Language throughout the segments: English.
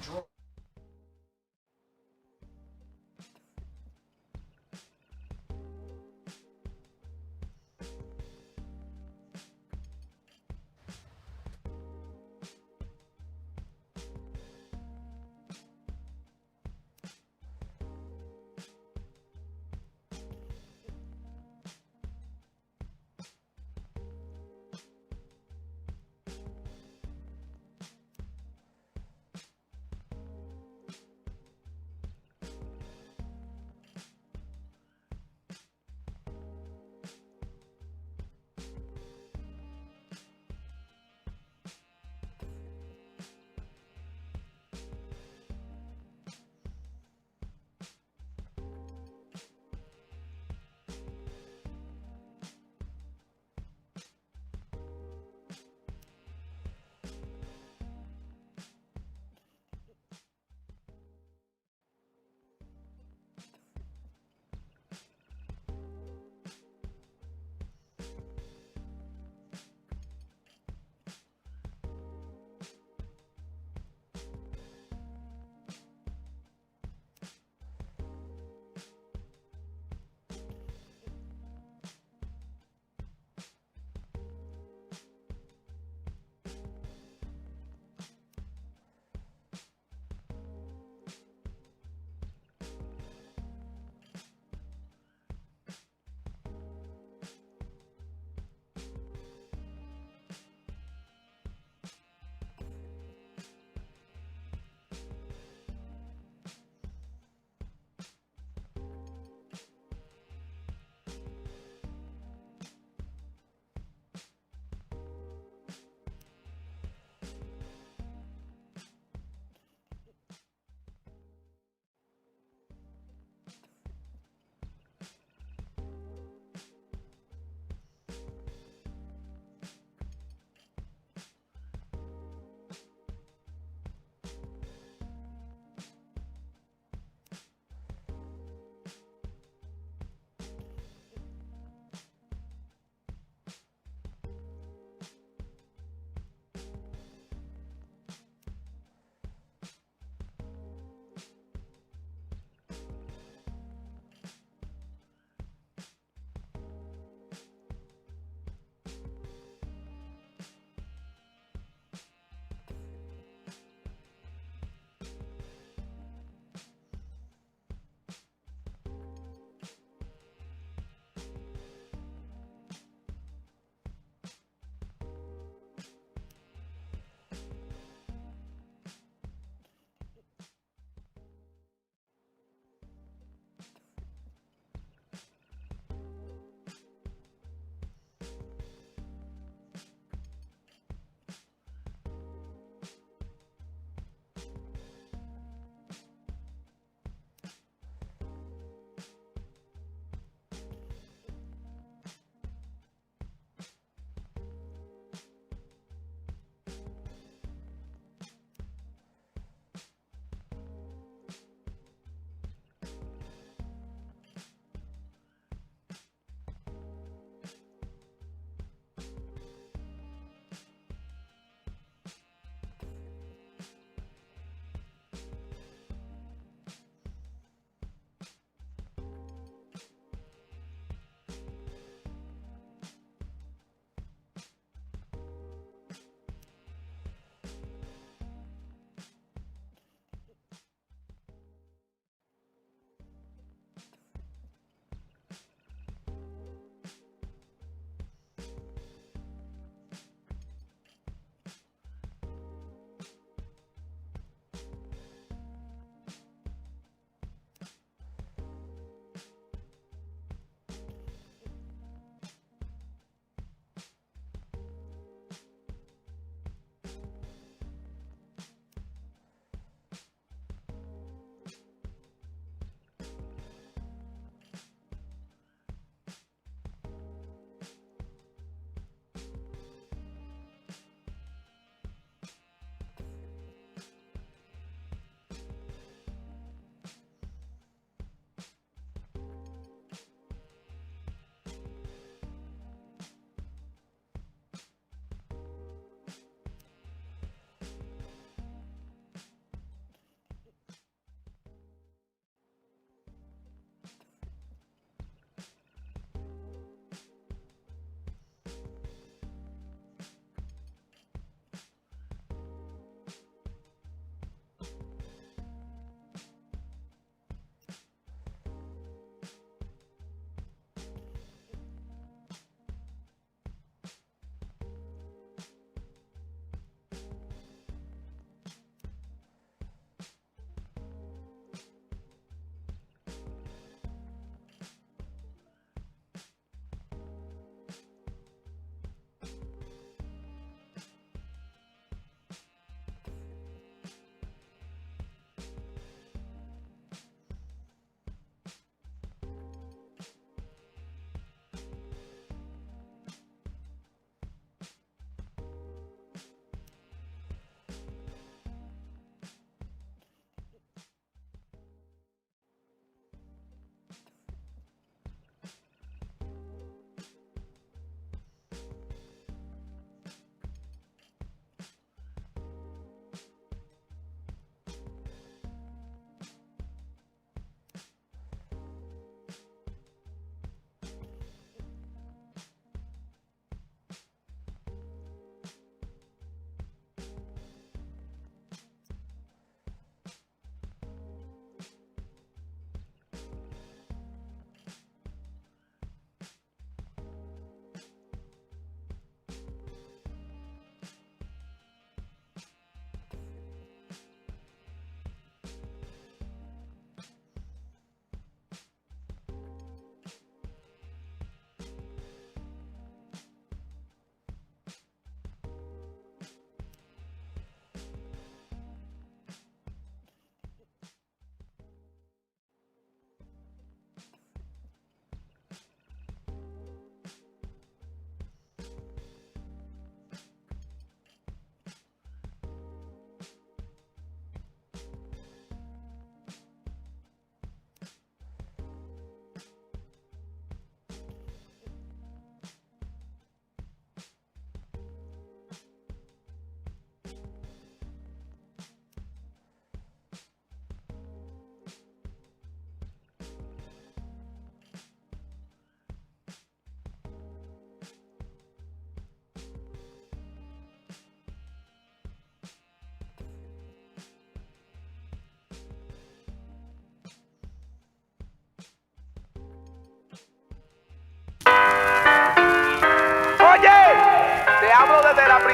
draw.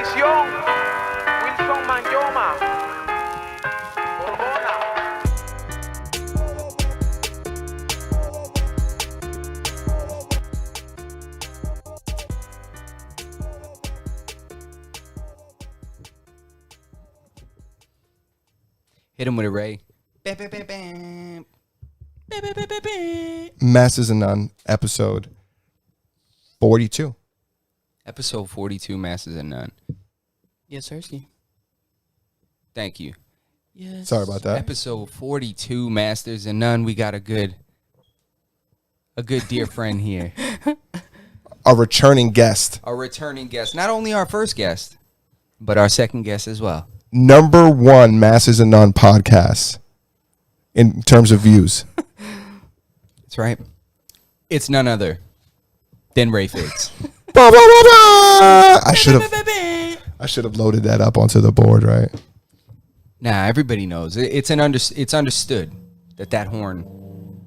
Bendición. Wilson Manyoma. Borbona. Hit him with a Ray. Masters and None, episode 42. Episode 42, Masters and None. Yes, Sirski. Thank you. Yes. Sorry about that. Episode 42, Masters and None. We got a good dear friend here. A returning guest. A returning guest. Not only our first guest, but our second guest as well. Number one Masters and None podcast in terms of views. That's right. It's none other than RayFigz. Bah, bah, bah, bah. I should have loaded that up onto the board, right? Nah, everybody knows. It's understood that horn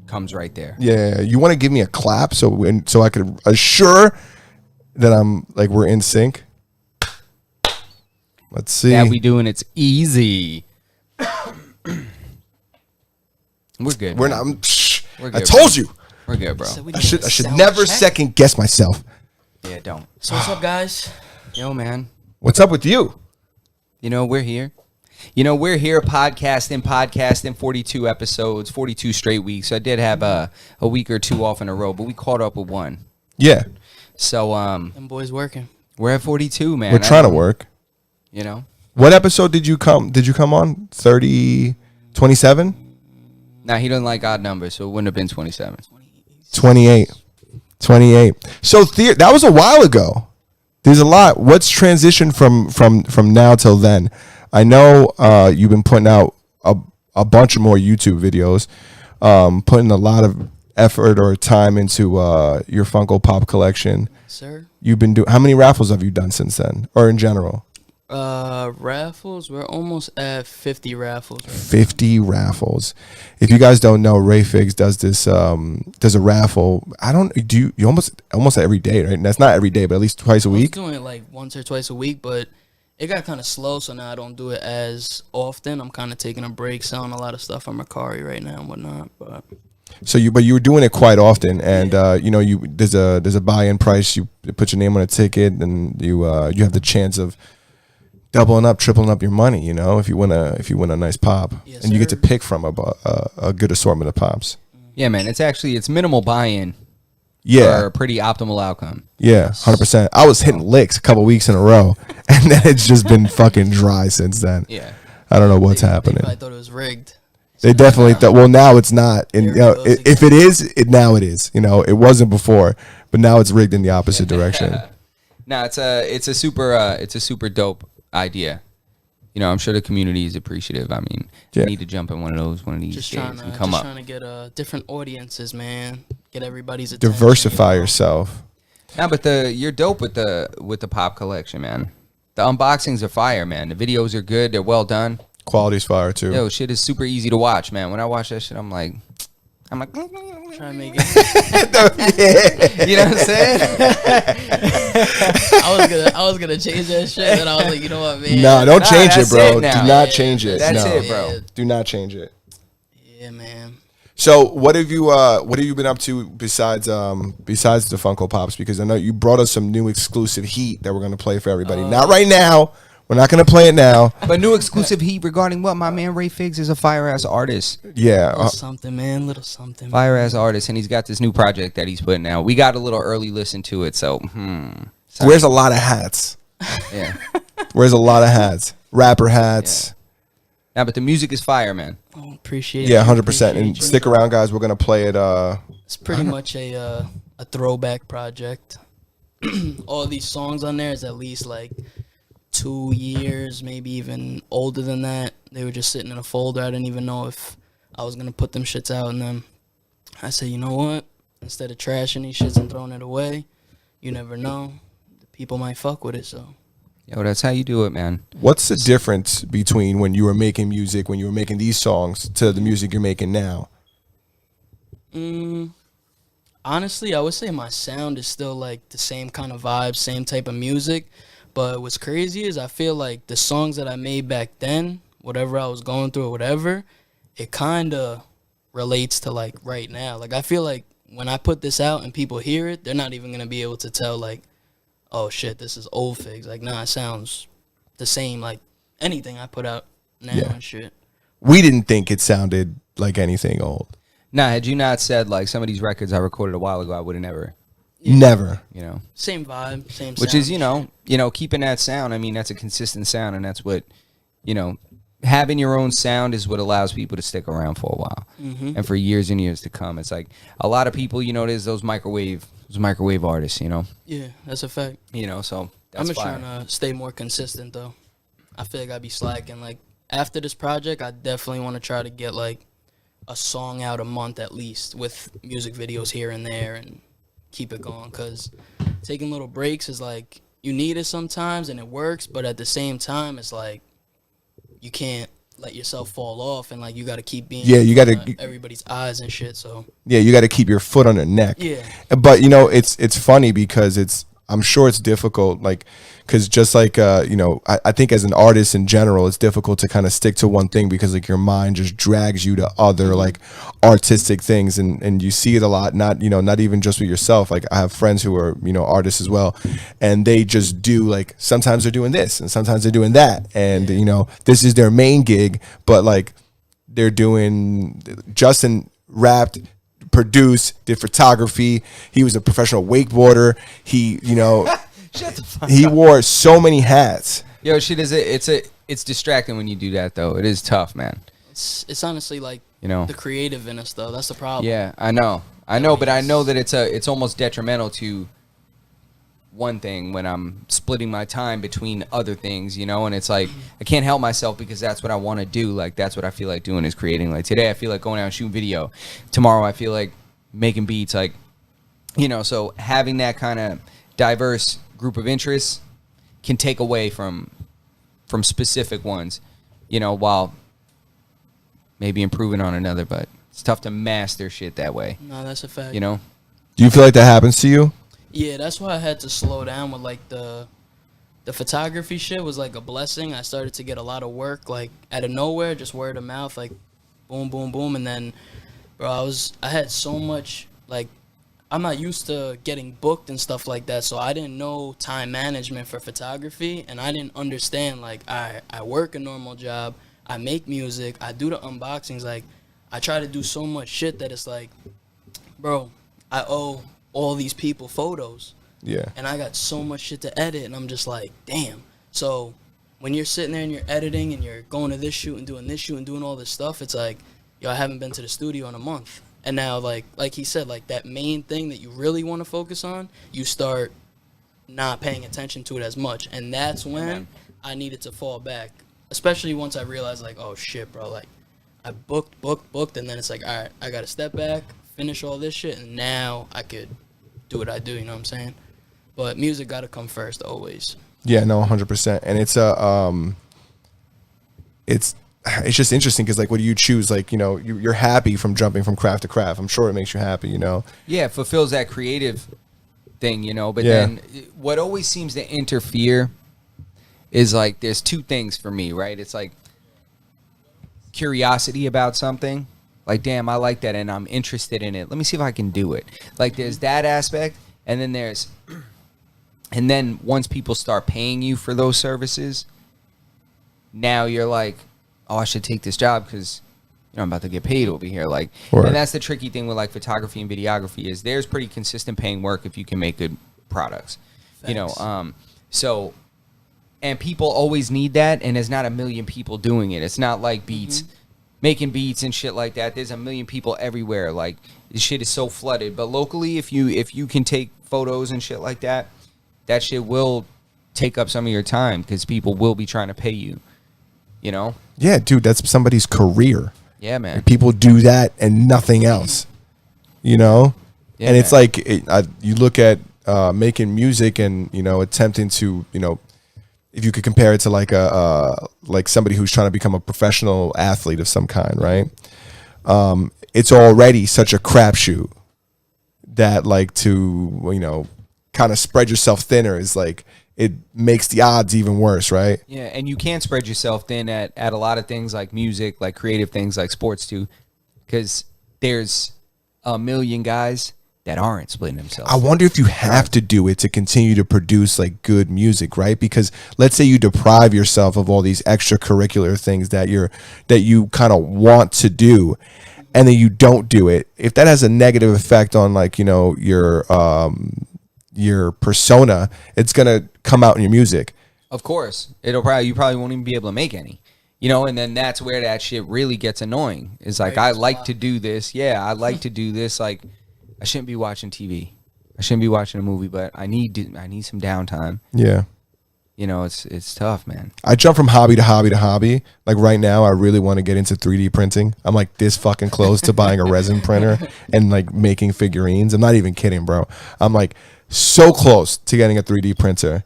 comes right there. Yeah, you want to give me a clap so I could assure that we're in sync. Let's see. Yeah, we doing it's easy. We're good. We're man. not. We're I good, told bro. you. We're good, bro. So we I doing a should sound never check? second guess myself. Yeah, don't. So what's up, guys? Yo, man. What's up with you? You know, we're here. Podcasting 42 episodes, 42 straight weeks. I did have a week or two off in a row, but we caught up with one. Yeah, So, Them boys working. we're at 42, man. we're trying to work. You know? What episode did you come on? 30, 27? Nah, he doesn't like odd numbers, so it wouldn't have been 27. 28. So that was a while ago. There's a lot. What's transitioned from now till then? I know you've been putting out a bunch of more YouTube videos, putting a lot of effort or time into your Funko Pop collection. Sir? You've been how many raffles have you done since then, or in general? Raffles, we're almost at 50 raffles. Right? 50 raffles. If you guys don't know, RayFigz does a raffle. You almost every day, right? And that's not every day, but at least twice a week. I was doing it like once or twice a week, but it got kind of slow, so now I don't do it as often. I'm kind of taking a break, selling a lot of stuff on Mercari right now and whatnot. But You were doing it quite often, and there's a buy-in price. You put your name on a ticket, and you have the chance of doubling up, tripling up your money. You know, if you win a nice pop, Yes, and you get to sir. pick from a good assortment of pops. Yeah, man. It's minimal buy-in Yeah, for a pretty optimal outcome. yeah, 100%. I was hitting licks a couple weeks in a row, and then it's just been fucking dry since then. Yeah. I don't know what's they happening. probably thought it was rigged. They definitely thought. Well, now it's not. And There it goes if it is, now it is. It wasn't before, but now it's rigged in the opposite direction. No, it's a super dope idea. I'm sure the community is appreciative. I mean, Yeah. you need to jump in one of these Just days trying and come up. to get different audiences, man. Get everybody's attention. Diversify you know? yourself. Nah, but you're dope with the pop collection, man. The unboxings are fire, man. The videos are good. They're well done. Quality's fire too. Yo, shit is super easy to watch, man. When I watch that shit, I'm like, Trying to make it. you know what I'm saying? I was gonna change that shit, and I was like, you know what, man? Nah, don't Nah, change it, that's bro. it now. Do not change it. That's no. it, bro. Yeah. Do not change it. Yeah, man. So, what have you been up to besides the Funko Pops? Because I know you brought us some new exclusive heat that we're gonna play for everybody. Not right now. We're not gonna play it now. But new exclusive heat regarding what? My man RayFigz is a fire-ass artist. Yeah. Little something, man. Little something. Fire-ass artist, and he's got this new project that he's putting out. We got a little early listen to it, so, Wears a lot of hats. yeah. Wears a lot of hats. Rapper hats. Nah, but the music is fire, man. Oh, appreciate it. Yeah, 100%. And Appreciate you. stick around, guys. We're gonna play it. It's pretty much a throwback project. All these songs on there is at least like 2 years, maybe even older than that. They were just sitting in a folder. I didn't even know if I was gonna put them shits out, and then I said, you know what? Instead of trashing these shits and throwing it away, you never know. The people might fuck with it, so. Yo, that's how you do it, man. What's the difference between when you were making music, when you were making these songs, to the music you're making now? Honestly, I would say my sound is still like the same kind of vibe, same type of music, But what's crazy is I feel like the songs that I made back then, whatever I was going through or whatever, it kind of relates to like right now. Like I feel like when I put this out and people hear it, they're not even going to be able to tell like, oh shit, this is old Figs. Like, nah, it sounds the same like anything I put out now and shit. We didn't think it sounded like anything old. Nah, had you not said like some of these records I recorded a while ago, I would have never, Never. you know. Same vibe, same Which sound is, and shit. keeping that sound. I mean, that's a consistent sound, and that's what, having your own sound is what allows people to stick around for a while and for years and years to come. It's like a lot of people, there's those microwave artists, Yeah, that's a fact. So that's I'm just fire. trying to stay more consistent though. I feel like I'd be slacking. Like after this project, I definitely want to try to get like a song out a month at least with music videos here and there and keep it going. Cause taking little breaks is like you need it sometimes and it works, but at the same time, it's like you can't let yourself fall off and like you got to keep being Yeah, you got to everybody's eyes and shit. So yeah, you got to keep your foot on their neck. yeah, But it's funny because I'm sure it's difficult, like, because just like I think as an artist in general, it's difficult to kind of stick to one thing because like your mind just drags you to other like artistic things, and you see it a lot. Not even just with yourself. Like I have friends who are artists as well, and they just do like sometimes they're doing this and sometimes they're doing that, and this is their main gig, but like they're doing Justin rapped, produced, did photography. He was a professional wakeboarder. He, Shut the fuck he up. wore so many hats. Yo, shit it's distracting when you do that though. It is tough, man. it's honestly like The creative in us though. That's the problem. Yeah, I know, but I know that it's almost detrimental to one thing when I'm splitting my time between other things, and it's like I can't help myself because that's what I want to do. Like that's what I feel like doing is creating. Like today I feel like going out and shooting video. Tomorrow I feel like making beats. Like so having that kind of diverse group of interests can take away from specific ones, while maybe improving on another. But it's tough to master shit that way. No, that's a fact. Do you feel like that happens to you? Yeah, that's why I had to slow down with like the photography shit was like a blessing. I started to get a lot of work like out of nowhere, just word of mouth, like boom, boom, boom, and then, bro, I had so much like I'm not used to getting booked and stuff like that, so I didn't know time management for photography, and I didn't understand like I work a normal job, I make music, I do the unboxings, like I try to do so much shit that it's like, bro, I owe all these people photos. Yeah. And I got so much shit to edit, and I'm just like, damn. So when you're sitting there and you're editing and you're going to this shoot and doing this shoot and doing all this stuff, it's like, yo, I haven't been to the studio in a month. And now, like he said, like that main thing that you really want to focus on, you start not paying attention to it as much. And that's when I needed to fall back, especially once I realized, like, oh, shit, bro. Like, I booked, and then it's like, all right, I got to step back, finish all this shit, and now I could do what I do, you know what I'm saying? But music got to come first, always. Yeah, no, 100%. And it's just interesting because like what do you choose? Like you're happy from jumping from craft to craft. I'm sure it makes you happy. Yeah, it fulfills that creative thing, but Yeah. then what always seems to interfere is like there's two things for me, right? It's like curiosity about something, like damn, I like that and I'm interested in it, let me see if I can do it. Like there's that aspect, and then once people start paying you for those services, now you're like, oh, I should take this job because I'm about to get paid over here. Like, Right. And that's the tricky thing with like photography and videography is there's pretty consistent paying work if you can make good products. Facts. So, and people always need that, and there's not a million people doing it. It's not like beats, making beats and shit like that. There's a million people everywhere. Like, this shit is so flooded. But locally, if you can take photos and shit like that, that shit will take up some of your time because people will be trying to pay you. Yeah, dude, that's somebody's career. Yeah, man. People do that and nothing else. Yeah, and it's man. like you look at making music and attempting to if you could compare it to like like somebody who's trying to become a professional athlete of some kind, right? It's already such a crapshoot that like to kind of spread yourself thinner is like it makes the odds even worse, right? Yeah, and you can spread yourself thin at a lot of things like music, like creative things like sports too, because there's a million guys that aren't splitting themselves. I wonder if you have to do it to continue to produce like good music, right? Because let's say you deprive yourself of all these extracurricular things that you kind of want to do, and then you don't do it. If that has a negative effect on like, you know, your persona, it's gonna come out in your music. Of course, you probably won't even be able to make any, you know. And then that's where that shit really gets annoying. Is like, I like to do this, yeah, I like to do this. Like, I shouldn't be watching TV, I shouldn't be watching a movie, but I need some downtime. Yeah, you know, it's tough, man. I jump from hobby to hobby to hobby. Like right now, I really want to get into 3D printing. I'm like this fucking close to buying a resin printer and like making figurines. I'm not even kidding, bro. I'm like so close to getting a 3D printer.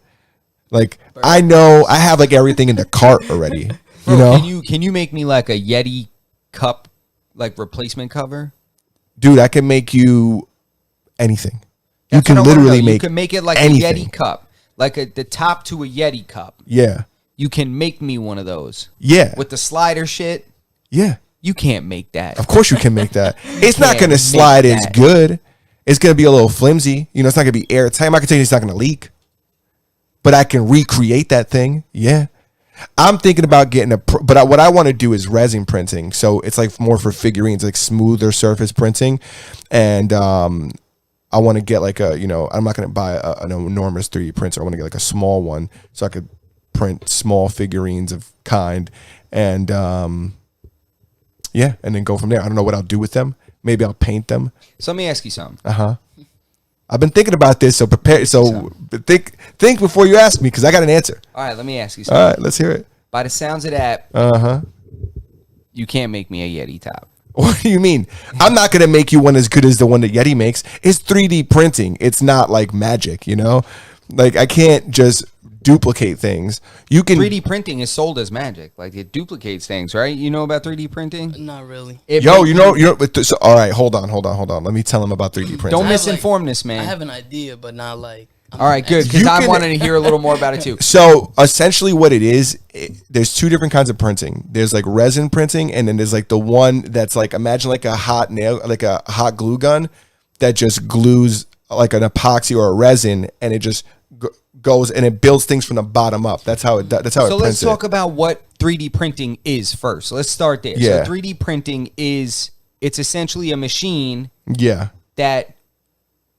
Like I know I have like everything in the cart already. Bro, you know, can you make me like a Yeti cup like replacement cover? Dude, I can make you anything. That's you can what I wanna literally know. make You can make it like anything. a Yeti cup, like the top to a Yeti cup. Yeah. You can make me one of those. Yeah. With the slider shit. Yeah. You can't make that. Of course you can make that. It's not can't going to make slide as that. good. It's going to be a little flimsy. You know, it's not going to be airtight. I can tell you it's not going to leak. But I can recreate that thing. Yeah. I'm thinking about getting what I want to do is resin printing. So it's like more for figurines, like smoother surface printing. And I want to get like I'm not going to buy an enormous 3D printer. I want to get like a small one so I could print small figurines of kind. And yeah, and then go from there. I don't know what I'll do with them. Maybe I'll paint them. So let me ask you something. I've been thinking about this, so prepare. So think before you ask me, because I got an answer. All right, let me ask you something. All right, let's hear it. By the sounds of that, you can't make me a Yeti top. What do you mean? I'm not gonna make you one as good as the one that Yeti makes. It's 3D printing. It's not like magic, you know. Like I can't just duplicate things. You can 3D printing is sold as magic. Like it duplicates things, right? You know about 3D printing? Not really. So, all right, hold on. Let me tell him about 3D printing. Don't misinform this man. I have an idea, but not like. All right, good, because I wanted to hear a little more about it too. So essentially what it is, there's two different kinds of printing. There's like resin printing, and then there's like the one that's like, imagine like a hot nail, like a hot glue gun that just glues like an epoxy or a resin, and it just goes and it builds things from the bottom up. That's how it it prints. So let's talk about what 3D printing is first. Let's start there. Yeah. So 3D printing it's essentially a machine that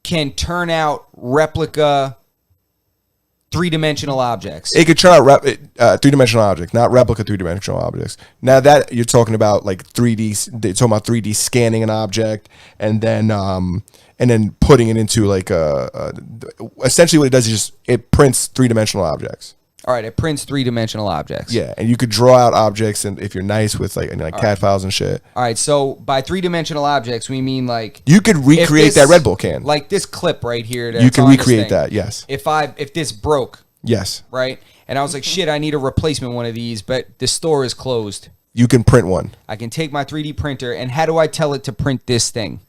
can turn out replica three-dimensional objects. It could turn out three-dimensional objects, not replica three-dimensional objects. Now that you're talking about like 3D, they're talking about 3D scanning an object and then putting it into like essentially what it does is just it prints three-dimensional objects. All right, it prints three-dimensional objects. Yeah, and you could draw out objects, and if you're nice with like CAD files and shit. All right, so by three-dimensional objects, we mean like you could recreate that Red Bull can, like this clip right here. You can recreate that. Yes. If this broke. Yes. Right, and I was like, shit, I need a replacement one of these, but the store is closed. You can print one. I can take my 3D printer, and how do I tell it to print this thing?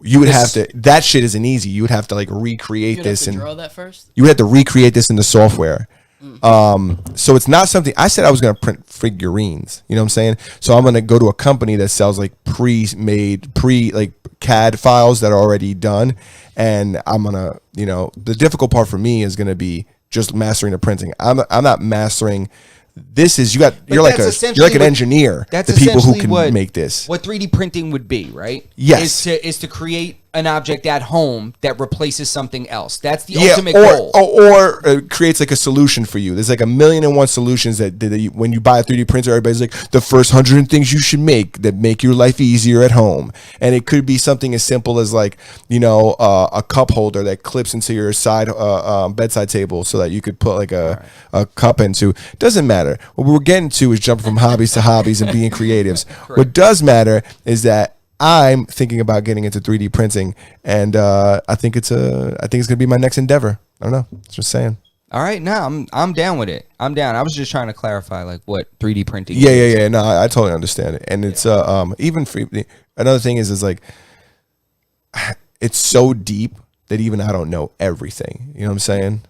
You would have to. That shit isn't easy. You would have to like recreate this and draw that first. You would have to recreate this in the software. So it's not something I said I was going to print figurines. You know what I'm saying? So I'm going to go to a company that sells like pre-made, like CAD files that are already done, and I'm gonna, the difficult part for me is going to be just mastering the printing. I'm not mastering. This is you're like an engineer. That's the people who essentially can make this. What 3D printing would be, right? Yes, is to create an object at home that replaces something else. That's the ultimate goal. Or creates like a solution for you. There's like 1,000,001 solutions that when you buy a 3D printer, everybody's like the first 100 things you should make that make your life easier at home. And it could be something as simple as like a cup holder that clips into your side bedside table so that you could put like a cup into. Doesn't matter. What we're getting to is jumping from hobbies to hobbies and being creatives. What does matter is that I'm thinking about getting into 3D printing, and I think it's gonna be my next endeavor. I don't know. Just saying. All right, no, I'm down with it. I'm down. I was just trying to clarify like what 3D printing is. Yeah. No, I totally understand it, and it's even for another thing is like it's so deep that even I don't know everything. You know what I'm saying?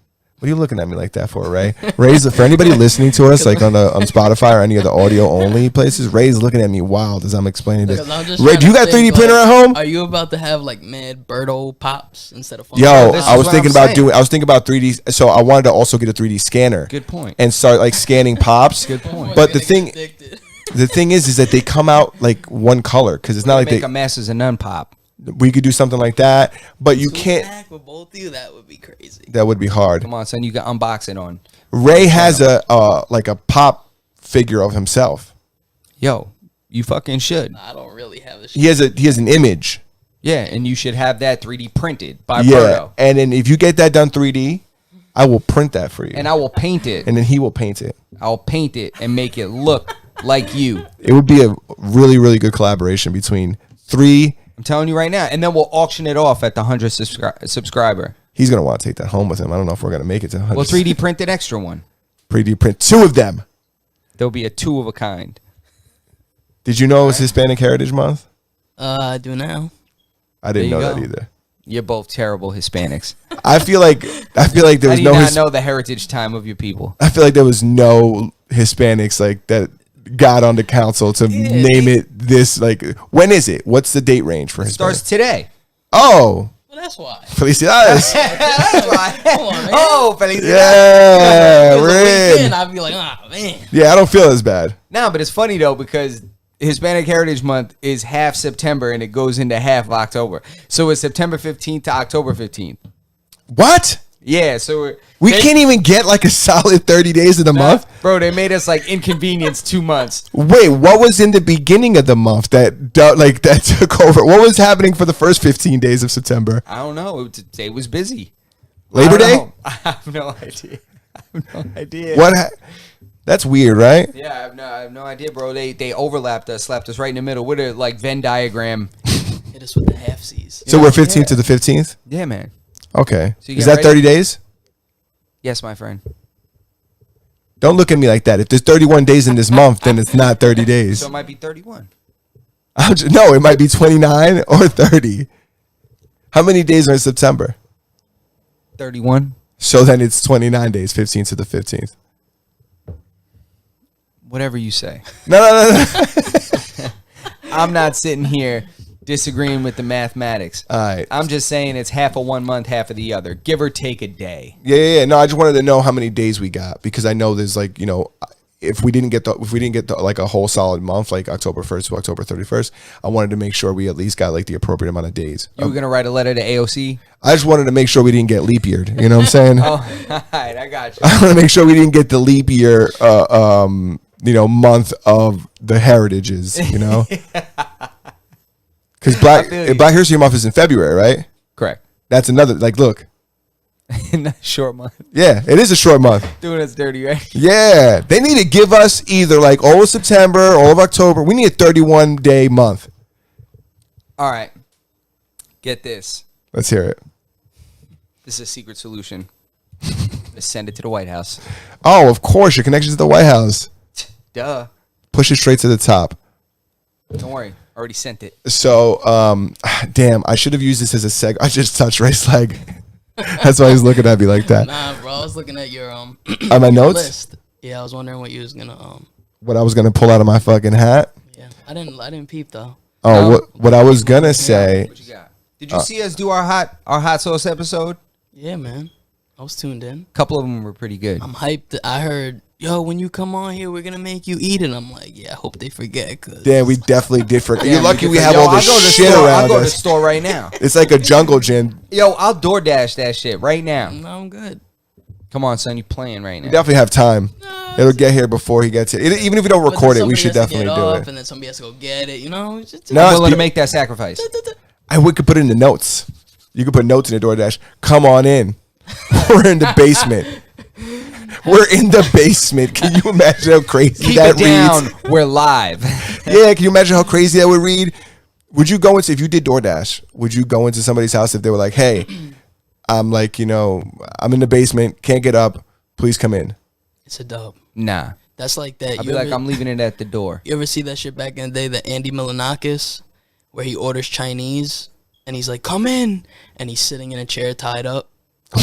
What are you looking at me like that for, Ray? Ray's for anybody listening to us, like on Spotify or any of the audio only places. Ray's looking at me wild as I'm explaining this. Ray, do you got a 3D printer at home? Are you about to have like mad Birdo pops instead of? Yo, I was thinking about 3D. So I wanted to also get a 3D scanner. Good point. And start like scanning pops. Good point. But the thing is that they come out like one color because it's not like make a Masters and None pop. We could do something like that, but you can't. With both of you, that would be crazy. That would be hard. Come on, son, you can unbox it on. Ray has a like a pop figure of himself. Yo, you fucking should. I don't really have this. He has an image. Yeah, and you should have that 3D printed by Yeah, Birdo. and then if you get that done 3D, I will print that for you, And I will paint it. and then he will paint it. I'll paint it and make it look like you. It would be a really, really good collaboration between three. I'm telling you right now. And then we'll auction it off at the 100th subscriber. He's gonna want to take that home with him. I don't know if we're gonna make it to 100. Well, 3D print an extra one. 3D print 2 of them. There'll be a 2 of a kind. Did you know it was Hispanic Heritage Month? I do now. I didn't There know you that go. either. You're both terrible Hispanics. I feel like there How was do you no. not know the heritage time of your people? I feel like there was no Hispanics like that got on the council to name it this. Like, when is it? What's the date range for Hispanics? Starts today. Oh, Well, that's why. felicidades. That's why. Come on, man. Oh, felicidades. Yeah, If it was a we're weekend, in. I'd be like, ah, man. Yeah, I don't feel as bad. No, but it's funny though because Hispanic Heritage Month is half September and it goes into half October. So it's September 15th to October 15th. What? Yeah, so We can't even get like a solid 30 days of the month? Bro, they made us like inconvenience 2 months. Wait, what was in the beginning of the month that took over? What was happening for the first 15 days of September? I don't know. It was busy. Labor I don't Day? know. I have no idea. I have no idea. What? That's weird, right? Yeah, I have no idea, bro. They overlapped us, slapped us right in the middle with a like Venn diagram. Hit us with the half C's. So we're 15th to the 15th? Yeah, man. Okay. So you Is get that ready? 30 days? Yes, my friend. Don't look at me like that. If there's 31 days in this month, then it's not 30 days. So it might be 31. No, it might be 29 or 30. How many days are in September? 31. So then it's 29 days, 15th to the 15th. Whatever you say. No. I'm not sitting here disagreeing with the mathematics. All right. I'm just saying it's half of 1 month, half of the other. Give or take a day. Yeah. No, I just wanted to know how many days we got because I know there's like, if we didn't get like a whole solid month, like October 1st to October 31st, I wanted to make sure we at least got like the appropriate amount of days. You were going to write a letter to AOC? I just wanted to make sure we didn't get leap yeared. You know what I'm saying? Oh, all right. I got you. I want to make sure we didn't get the leap year, month of the heritages, Because Black History Month is in February, right? Correct. That's another, like, look. In that short month. Yeah, it is a short month. Doing us dirty, right? Yeah. They need to give us either like all of September, all of October. We need a 31-day month. All right. Get this. Let's hear it. This is a secret solution. Let's send it to the White House. Oh, of course, your connection to the White House. Duh. Push it straight to the top. Don't worry. Already sent it. So, damn, I should have used this as a seg. I just touched Ray's leg. That's why he's looking at me like that. Nah, bro, I was looking at your On my notes? list. Yeah, I was wondering what you was gonna What I was going to pull out of my fucking hat? Yeah, I didn't peep though. Oh, what I was going to say. What you got? Did you see us do our hot sauce episode? Yeah, man, I was tuned in. A couple of them were pretty good. I'm hyped. I heard, yo, when you come on here, we're gonna make you eat it. I'm like, yeah, I hope they forget. Cause Damn, we definitely did forget. You're Damn, lucky we did have forget. all this I'll go to the shit store. around I'll go to the us. store right now. It's like a jungle gym. Yo, I'll DoorDash that shit right now. no, I'm good. Come on, son, you playing right now. We definitely have time. It'll get here before he gets here. Even if we don't But record then it, we somebody should has to definitely get do up, it. And then somebody has to go get it. It's just, No, I'm it's willing to be- make that sacrifice. We could put it in the notes. You could put notes in the DoorDash. Come on in. We're in the basement. We're in the basement. Can you imagine how crazy Keep that it down. reads? We're live. Yeah, can you imagine how crazy that would read? Would you go into, if you did DoorDash, would you go into somebody's house if they were like, hey, I'm like, I'm in the basement, can't get up, please come in? it's a dub. Nah. That's like that. I'll be like, I'm leaving it at the door. You ever see that shit back in the day, the Andy Milonakis, where he orders Chinese and he's like, come in, and he's sitting in a chair tied up. Bro,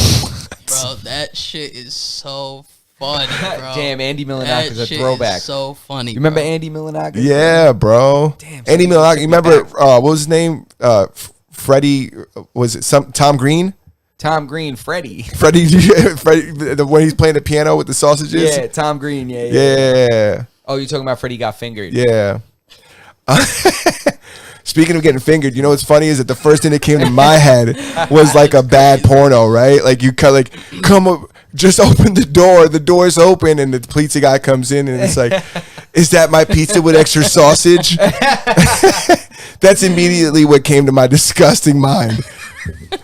bro. That shit is so funny, bro. Damn, Andy Milonakis is a throwback. Is so funny. You remember bro. Andy Milonakis? Yeah, bro. Damn, Andy so Milonakis. took You me remember back. what was his name? Freddie. Was it Tom Green? Tom Green, Freddie. Freddie. When he's playing the piano with the sausages. Yeah, Tom Green. Yeah. Yeah. Oh, you're talking about Freddie got fingered. Yeah. Speaking of getting fingered, you know what's funny is that the first thing that came to my head was like a bad porno, right? Like you like come up, just open the door. The door's open, and the pizza guy comes in, and it's like, "Is that my pizza with extra sausage?" That's immediately what came to my disgusting mind.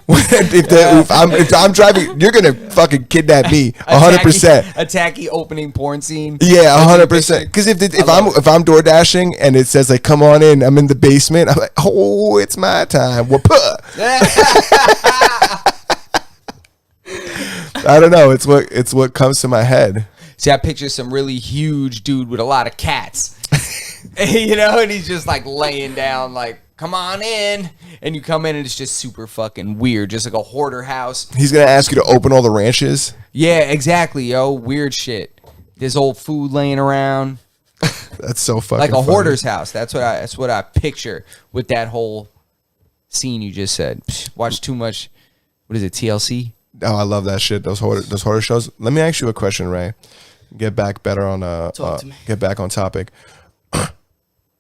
If I'm driving, you're gonna fucking kidnap me 100%. A tacky opening porn scene. Yeah, 100%. Because if I'm door dashing and it says like "come on in," I'm in the basement. I'm like, oh, it's my time. Whoop-a. I don't know. It's what comes to my head. See, I picture some really huge dude with a lot of cats. You know, and he's just like laying down, like, "Come on in," and you come in and it's just super fucking weird, just like a hoarder house. He's gonna ask you to open all the ranches. Yeah, exactly, yo, weird shit. There's old food laying around, That's so fucking like a funny. hoarder's house. That's what I picture with that whole scene you just said. Psh, watch too much. What is it? TLC. Oh, I love that shit. Those horror shows. Let me ask you a question, Ray. Get back better on Talk to me. get back on topic.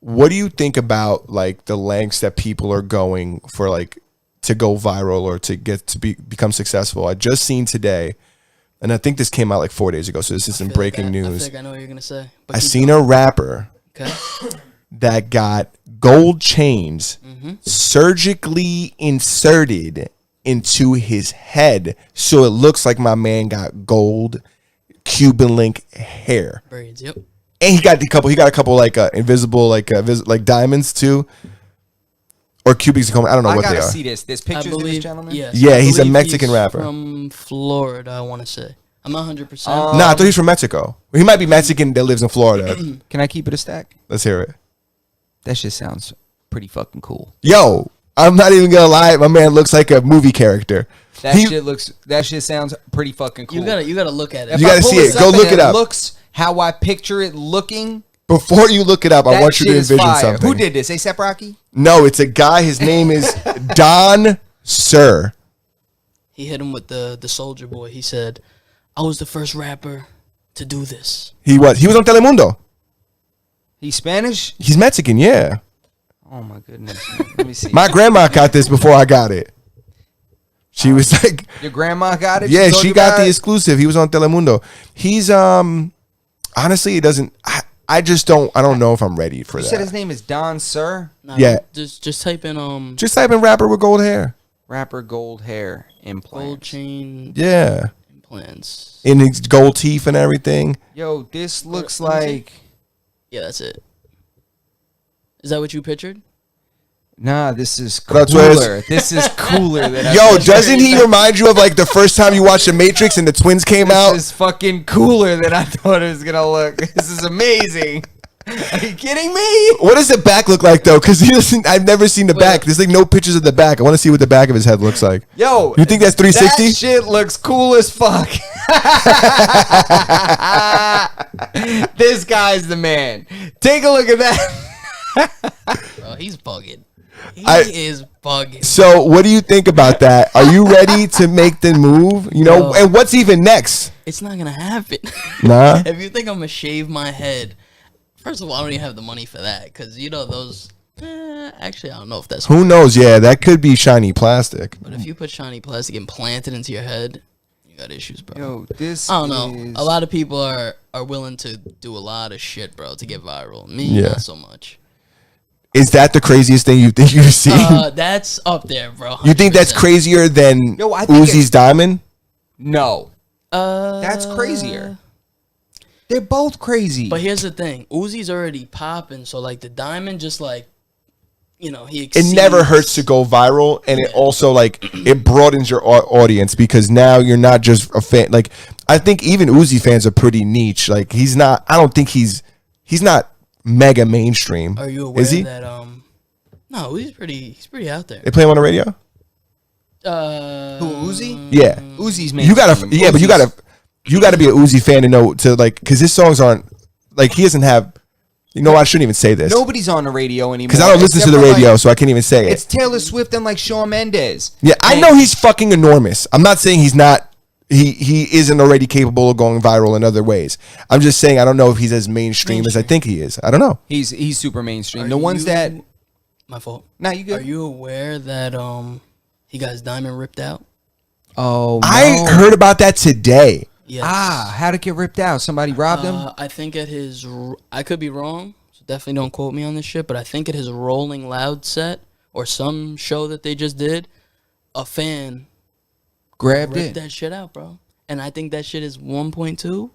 What do you think about like the lengths that people are going for, like to go viral or to get to become successful? I just seen today, and I think this came out like 4 days ago, so this isn't breaking I news. think I know what you're gonna say. But I keep seen going. a rapper Okay. that got gold chains Mm-hmm. surgically inserted into his head, so it looks like my man got gold Cuban link hair. Braids. Yep. And he got a couple like invisible like diamonds too, or cubics. I don't know I what they gotta are. see this. There's I pictures of this believe. gentleman. Yes. Yeah, I he's a believe Mexican rapper. from Florida. I want to say. I'm not 100%. Nah, I thought he's from Mexico. He might be Mexican that lives in Florida. Can I keep it a stack? Let's hear it. That shit sounds pretty fucking cool. Yo, I'm not even gonna lie. My man looks like a movie character. That shit sounds pretty fucking cool. you gotta look at it. If You I gotta pull see this it. Go and look it up. Looks how I picture it looking. Before you look it up, I That want you to shit is envision fire. something. Who did this? A$AP Rocky? No, it's a guy. His name is Don Sir. He hit him with the Soldier Boy. He said, "I was the first rapper to do this." He was on Telemundo. He's Spanish? He's Mexican, yeah. Oh my goodness. Let me see. My grandma got this before I got it. She was like, Your grandma got it? yeah, told she you got about the it? exclusive. He was on Telemundo. He's honestly, it doesn't. I don't know if I'm ready for You that. said his name is Don Sir? Nah, Yeah. Just type in Just type in rapper with gold hair. Rapper gold hair implant. gold chain Yeah, implants. and his gold teeth and everything. Yo, this looks Let me see. like... Yeah, that's it. Is that what you pictured? Nah, this is That's what it is. cooler. This is cooler than I Yo, pictured. doesn't he remind you of like the first time you watched The Matrix and the twins came out? This is fucking cooler than I thought it was gonna look. This is amazing. Are you kidding me? What does the back look like though? Because I've never seen the back. There's like no pictures of the back. I want to see what the back of his head looks like. Yo, You think that's 360? That shit looks cool as fuck. This guy's the man. Take a look at that. Bro, he's bugging. He I- is bugging. So, what do you think about that? Are you ready to make the move? You know, No. and what's even next? It's not gonna happen. Nah. If you think I'm gonna shave my head, first of all, I don't even have the money for that because you know those. Actually, I don't know if that's. Who knows? Yeah, that could be shiny plastic. But if you put shiny plastic implanted into your head, you got issues, bro. Yo, this I don't know. is... A lot of people are willing to do a lot of shit, bro, to get viral. Me, Yeah. not so much. Is that the craziest thing you think you've seen? That's up there, bro. You think that's 100%. crazier than Yo, I think Uzi's diamond? No, that's crazier. They're both crazy. But here's the thing: Uzi's already popping, so like the diamond, just like, you know, he. It never hurts to go viral, and it also like it broadens your audience because now you're not just a fan. Like I think even Uzi fans are pretty niche. Like he's not. I don't think he's not mega mainstream. Are you aware Is he? that no, he's pretty out there. They play him on the radio. Who, Uzi? Yeah. Uzi's You gotta, mainstream. yeah, but you Uzi's- gotta be an Uzi fan to know to like, because his songs aren't like he doesn't have. You know what? I shouldn't even say this Nobody's on the radio anymore. because I don't listen to the except for, radio, like, so I can't even say It's it. Taylor Swift and like Shawn Mendes. Yeah, I And- know he's fucking enormous. I'm not saying he's not. He isn't already capable of going viral in other ways. I'm just saying I don't know if he's as mainstream as I think he is. I don't know. He's super mainstream. Are The ones you- that My fault. nah, you good? Are you aware that he got his diamond ripped out? Oh, no. I heard about that today. Yes. how'd it get ripped out? Somebody robbed him. I think at his. I could be wrong, so definitely don't quote me on this shit. But I think at his Rolling Loud set or some show that they just did, a fan Grabbed ripped it. that shit out, bro. And I think that shit is $1.2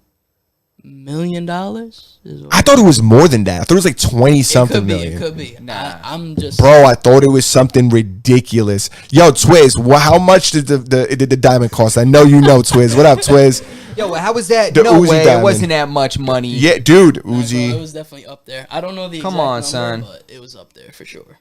million. I thought it was more than that. I thought it was like 20 something million. It could be. Nah. I'm just. Bro, I thought it was something ridiculous. Yo, Twiz, how much did the diamond cost? I know you know, Twiz. What up, Twiz? Yo, how was that? The No Uzi way. diamond. It wasn't that much money. Yeah, dude, Nah, bro, it Uzi. was definitely up there. I don't know the Come exact on, number, son. but it was up there for sure.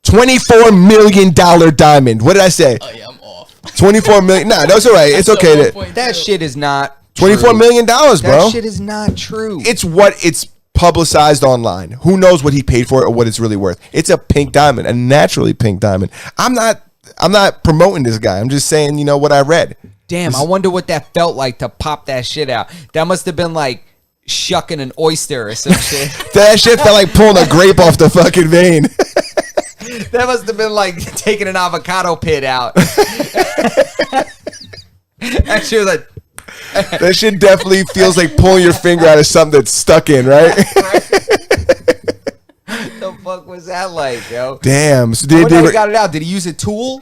$24 million diamond. What did I say? Oh yeah, I'm off. 24 million. Nah, that's all right. It's So okay. 1.2. That shit is not $24 true. million, bro. That shit is not true. It's what it's publicized online. Who knows what he paid for it or what it's really worth? It's a pink diamond, a naturally pink diamond. I'm not promoting this guy. I'm just saying, you know what I read. Damn, I wonder what that felt like to pop that shit out. That must have been like shucking an oyster or some shit. That shit felt like pulling a grape off the fucking vein. That must have been like taking an avocado pit out. That shit was like, That shit definitely feels like pulling your finger out of something that's stuck in, right? the fuck was that like, yo? Damn. So When they he were, got it out, did he use a tool?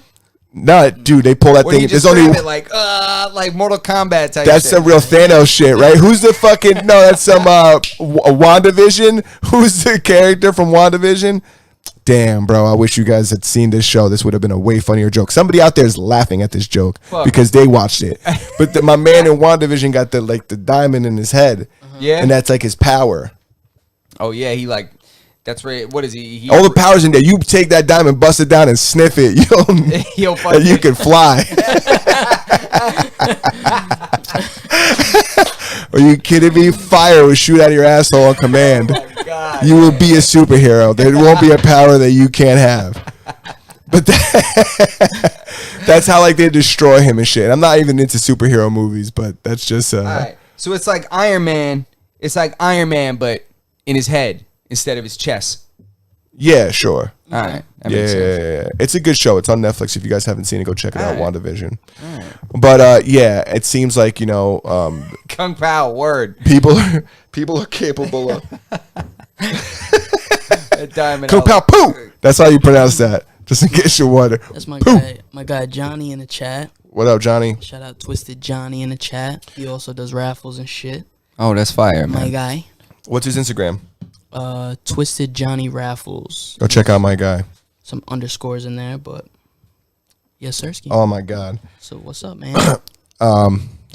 no, dude, they pull that Or did thing. he just There's only grab it like Mortal Kombat type that's shit? some real Thanos shit, right? Who's the fucking no? That's some WandaVision. Who's the character from WandaVision? Damn, bro! I wish you guys had seen this show. This would have been a way funnier joke. Somebody out there is laughing at this joke Fuck. because they watched it. But my man in WandaVision got the diamond in his head, Yeah. and that's like his power. Oh yeah, he like that's right. What is he? All the powers in there. You take that diamond, bust it down, and sniff it. He'll And you can fly. Are you kidding me? Fire will shoot out of your asshole on command. God. You will be a superhero. There won't be a power that you can't have. But that's how like they destroy him and shit. I'm not even into superhero movies, but that's just All right. So it's like Iron Man. It's like Iron Man, but in his head instead of his chest. yeah, sure. All right. That Yeah, makes sense. yeah. It's a good show. It's on Netflix. If you guys haven't seen it, go check it out. All right. WandaVision. But yeah, it seems like Kung Pao word. people are capable of. That diamond. Kung Pao poo. That's how you pronounce that. Just in case you're wondering. That's my Poo. guy. My guy Johnny in the chat. What up, Johnny? Shout out Twisted Johnny in the chat. He also does raffles and shit. Oh, that's fire, My man. guy. What's his Instagram? Twisted Johnny Raffles. Go check out my guy. Some underscores in there, but yes, sir. Oh my god. So what's up, man?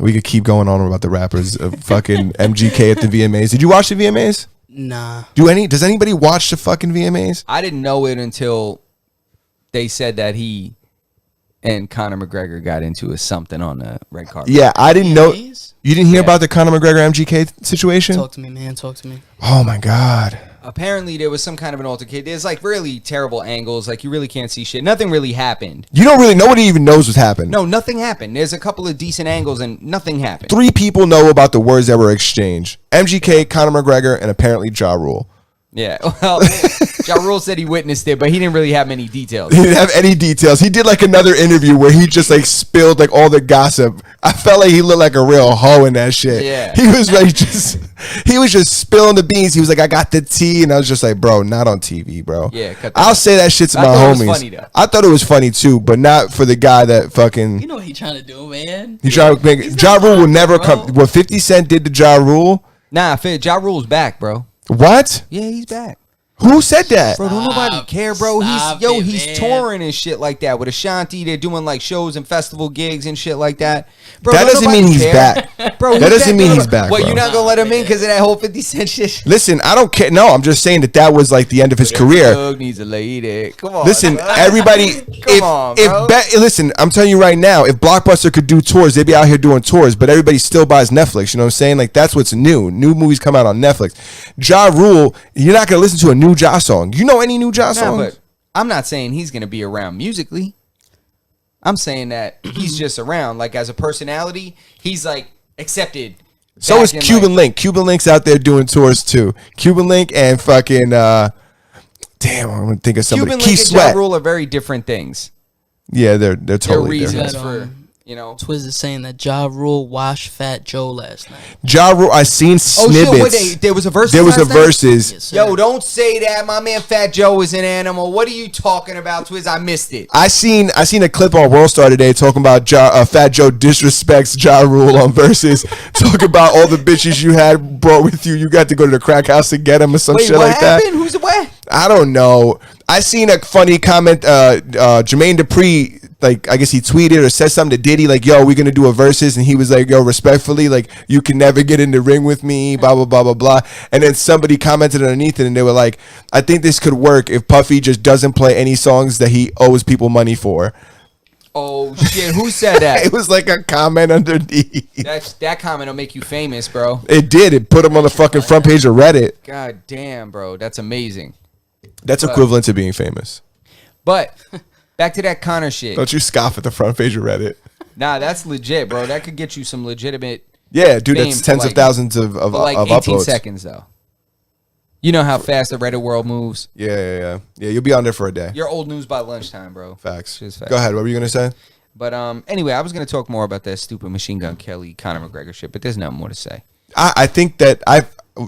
We could keep going on about the rappers. Fucking MGK at the VMAs. Did you watch the VMAs? Nah. Does anybody watch the fucking VMAs? I didn't know it until they said that he and Conor McGregor got into something on the red carpet. Yeah, I didn't know. VMAs? You didn't hear Yeah. about the Conor McGregor MGK situation? Talk to me, man. Talk to me. Oh my god. Apparently there was some kind of an altercation. There's like really terrible angles. Like you really can't see shit. Nothing really happened. You don't really. Nobody even knows what's happened. No, nothing happened. There's a couple of decent angles and nothing happened. 3 people know about the words that were exchanged: MGK, Conor McGregor, and apparently Ja Rule. Yeah. Well, Ja Rule said he witnessed it, but he didn't really have many details. He didn't have any details. He did like another interview where he just like spilled like all the gossip. I felt like he looked like a real hoe in that shit. Yeah. He was like he was just spilling the beans. He was like, I got the tea, and I was just like, bro, not on TV, bro. Yeah, cut that I'll out. say that shit to I my thought it homies. was funny, though. I thought it was funny too, but not for the guy that fucking You know what he trying to do, man? he tried to make. He's Ja not Rule will lying, never bro. come. What 50 Cent did to Ja Rule? Nah, Ja Rule's back, bro. What? Yeah, he's back. Who said that? Bro, don't nobody care, bro. Stop He's it, man. touring and shit like that with Ashanti. They're doing like shows and festival gigs and shit like that. Bro, That don't doesn't nobody mean he's care. back. Bro, That who's doesn't mean dude? he's back, What, bro. you're not gonna let him in because of that whole 50 Cent shit? Listen, I don't care. No, I'm just saying that was like the end of his career. Doug needs a lady. Come on. Listen, bro. everybody. Come on, bro. Listen, I'm telling you right now, if Blockbuster could do tours, they'd be out here doing tours. But everybody still buys Netflix. You know what I'm saying? Like that's what's new. New movies come out on Netflix. Ja Rule, you're not gonna listen to a new Ja song. You know any new Ja Nah, songs? but I'm not saying he's gonna be around musically. I'm saying that he's just around, like as a personality, he's like accepted. So back is in, Cuban like, Link. Cuban Link's out there doing tours too. Cuban Link and fucking damn, I'm gonna think of somebody. Cuban Keith Link and Ja Sweat. Rule are very different things. Yeah, they're Their totally reasons different. for, you know. Twiz is saying that Ja Rule washed Fat Joe last night. Ja Rule, I seen Oh snippets. shit! Wait, there was a verse. There was a verses. Yes, sir. Yo, don't say that. My man Fat Joe is an animal. What are you talking about, Twiz? I missed it. I seen a clip on World Star today talking about Fat Joe disrespects Ja Rule on verses. Talk about all the bitches you had brought with you. You got to go to the crack house to get them or some Wait, shit what like happened? that. Who's the what? I don't know. I seen a funny comment. Jermaine Dupri, like I guess he tweeted or said something to Diddy, like, "Yo, we're gonna do a verses," and he was like, "Yo, respectfully, like you can never get in the ring with me." Blah blah blah blah blah. And then somebody commented underneath it, and they were like, "I think this could work if Puffy just doesn't play any songs that he owes people money for." Oh shit! Who said that? It was like a comment underneath. That comment will make you famous, bro. It did. It put him on the fucking front page of Reddit. God damn, bro. That's amazing. That's equivalent to being famous. But back to that Connor shit. Don't you scoff at the front page of Reddit. Nah, that's legit, bro. That could get you some legitimate Yeah, dude, fame that's for tens like- of thousands of for like of 18 uploads. seconds though. You know how fast the Reddit world moves. Yeah. You'll be on there for a day. You're old news by lunchtime, bro. Facts. Just facts. Go ahead. What were you gonna say? But anyway, I was gonna talk more about that stupid Machine Gun Kelly Conor McGregor shit, but there's nothing more to say. I think that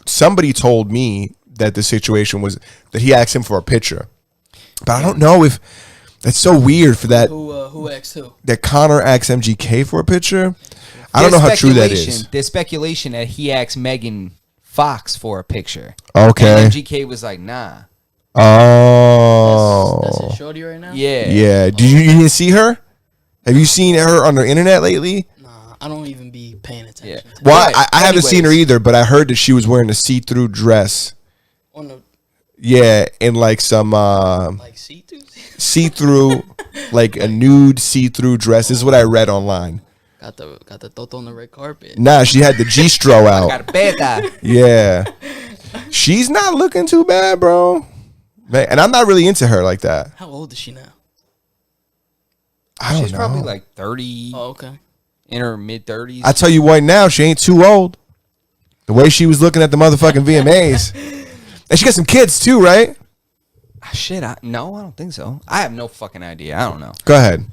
somebody told me that the situation was that he asked him for a picture, but I don't know if that's so weird for that. Who asked who? That Connor asked MGK for a picture. I don't know how true that is. There's speculation that he asked Megan Fox for a picture. Okay. And MGK was like, nah. Oh. That's his shorty right now? Yeah. Yeah. Did you didn't see her? Have you seen her on the internet lately? Nah, I don't even be paying attention. Yeah. To Well, But I haven't seen her anyways. either, but I heard that she was wearing a see-through dress. on the Yeah, in like some like see-through. see-through, like a nude see-through dress. This is what I read online. got the toto on the red carpet. Nah, she had the G-stro Got out. a beta. Yeah. She's not looking too bad, bro. Man, and I'm not really into her like that. How old is she now? I don't She's know. probably like 30, Oh, okay. in her mid 30s. I tell you what now, she ain't too old. The way she was looking at the motherfucking VMAs. And she got some kids too, right? Shit, no, I don't think so. I have no fucking idea. I don't know. Go ahead.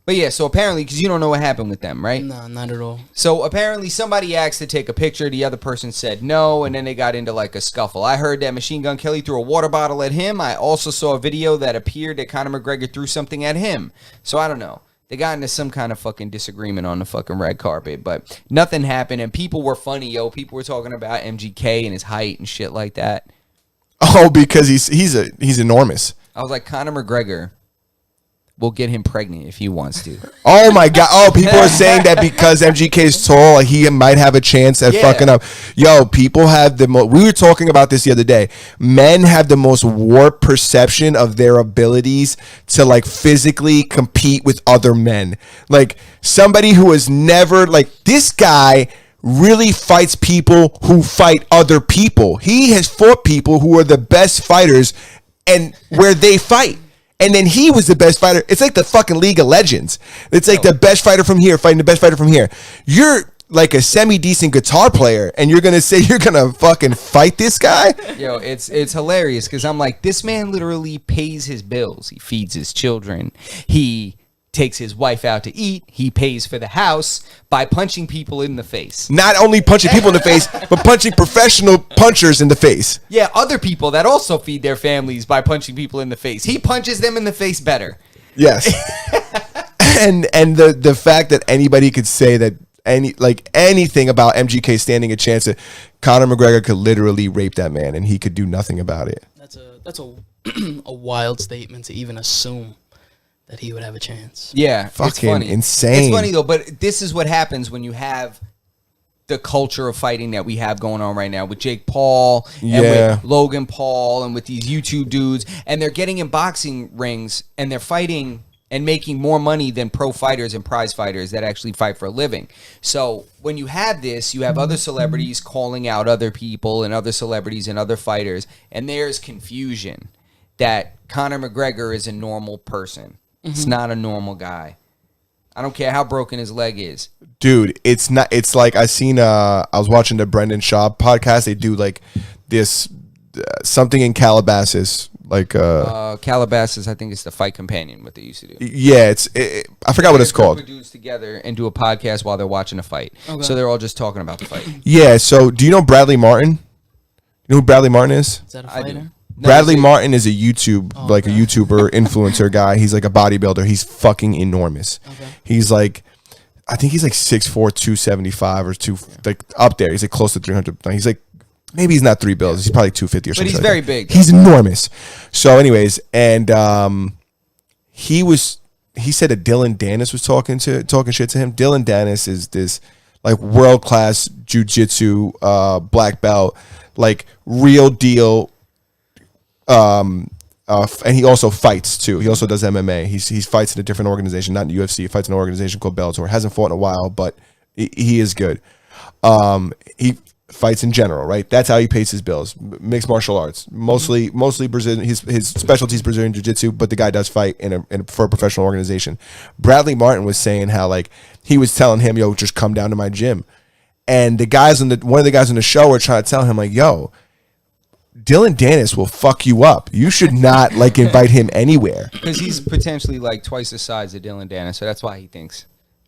But yeah, so apparently, because you don't know what happened with them, right? Nah, not at all. So apparently somebody asked to take a picture. The other person said no, and then they got into like a scuffle. I heard that Machine Gun Kelly threw a water bottle at him. I also saw a video that appeared that Conor McGregor threw something at him. So I don't know. They got into some kind of fucking disagreement on the fucking red carpet, but nothing happened, and people were funny, yo. People were talking about MGK and his height and shit like that. Oh, because he's enormous. I was like, Conor McGregor will get him pregnant if he wants to. Oh my god! Oh, people are saying that because MGK is tall, like, he might have a chance at Yeah. fucking up. Yo, people have the most. We were talking about this the other day. Men have the most warped perception of their abilities to like physically compete with other men. Like somebody who has never like this guy really fights people who fight other people. He has fought people who are the best fighters and where they fight. And then he was the best fighter. It's like the fucking League of Legends. It's like the best fighter from here fighting the best fighter from here. You're like a semi-decent guitar player, and you're going to say you're going to fucking fight this guy? Yo, it's hilarious because I'm like, this man literally pays his bills. He feeds his children. He takes his wife out to eat. He pays for the house by punching people in the face. Not only punching people in the face, but punching professional punchers in the face. Yeah, other people that also feed their families by punching people in the face. He punches them in the face better. Yes. and the fact that anybody could say that anything about MGK standing a chance. That Conor McGregor could literally rape that man, and he could do nothing about it. That's a a wild statement to even assume that he would have a chance. Yeah, Fucking it's funny. insane. It's funny though, but this is what happens when you have the culture of fighting that we have going on right now with Jake Paul and with Logan Paul and with these YouTube dudes, and they're getting in boxing rings and they're fighting and making more money than pro fighters and prize fighters that actually fight for a living. So when you have this, you have other celebrities calling out other people and other celebrities and other fighters, and there's confusion that Conor McGregor is a normal person. It's not a normal guy. I don't care how broken his leg is. Dude, it's not. It's like I was watching the Brendan Schaub podcast. They do like this something in Calabasas, like Calabasas. I think it's the Fight Companion. What they used to do. Yeah, I forgot what it's called. Group of dudes together and do a podcast while they're watching a fight. Okay. So they're all just talking about the fight. Yeah. So do you know Bradley Martin? You know who Bradley Martin is? Is that a fighter? Bradley Martin is a YouTuber, influencer guy. He's like a bodybuilder. He's fucking enormous. Okay. He's like, I think he's like 6'4", 275 or like up there. He's like close to 300. He's like, maybe he's not 3 bills. He's probably 250 or something. But he's very big. He's enormous. So anyways, and he said that Dylan Dennis was talking shit to him. Dylan Dennis is this like world-class jiu-jitsu black belt, like real deal. And he also fights too. He also does MMA. He fights in a different organization, not in the UFC. He fights in an organization called Bellator. Hasn't fought in a while, but he is good. He fights in general, right? That's how he pays his bills. Mixed martial arts, mostly Brazilian. His specialty is Brazilian jiu-jitsu, but the guy does fight for a professional organization. Bradley Martin was saying how like he was telling him, "Yo, just come down to my gym," and one of the guys on the show were trying to tell him like, "Yo, Dylan Dennis will fuck you up. You should not like invite him anywhere." Because he's potentially like twice the size of Dylan Dennis, so that's why he thinks.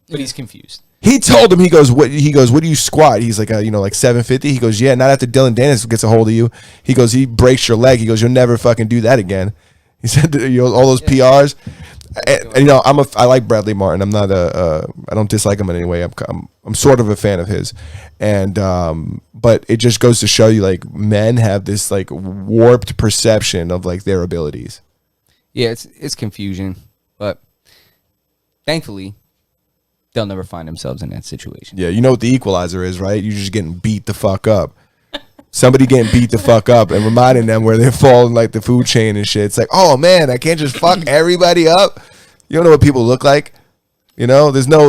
But he's confused. He told him, what do you squat? He's like, like 750. He goes, yeah, not after Dylan Dennis gets a hold of you. He goes, he breaks your leg. He goes, you'll never fucking do that again. He said, all those PRs. And I like Bradley Martin. I'm not I don't dislike him in any way. I'm sort of a fan of his, and but it just goes to show you like men have this like warped perception of like their abilities. Yeah, it's confusion, but thankfully they'll never find themselves in that situation. Yeah, you know what the equalizer is, right? You're just getting beat the fuck up. Somebody getting beat the fuck up and reminding them where they fall in like the food chain and shit. It's like, oh man, I can't just fuck everybody up. You don't know what people look like. You know, there's no.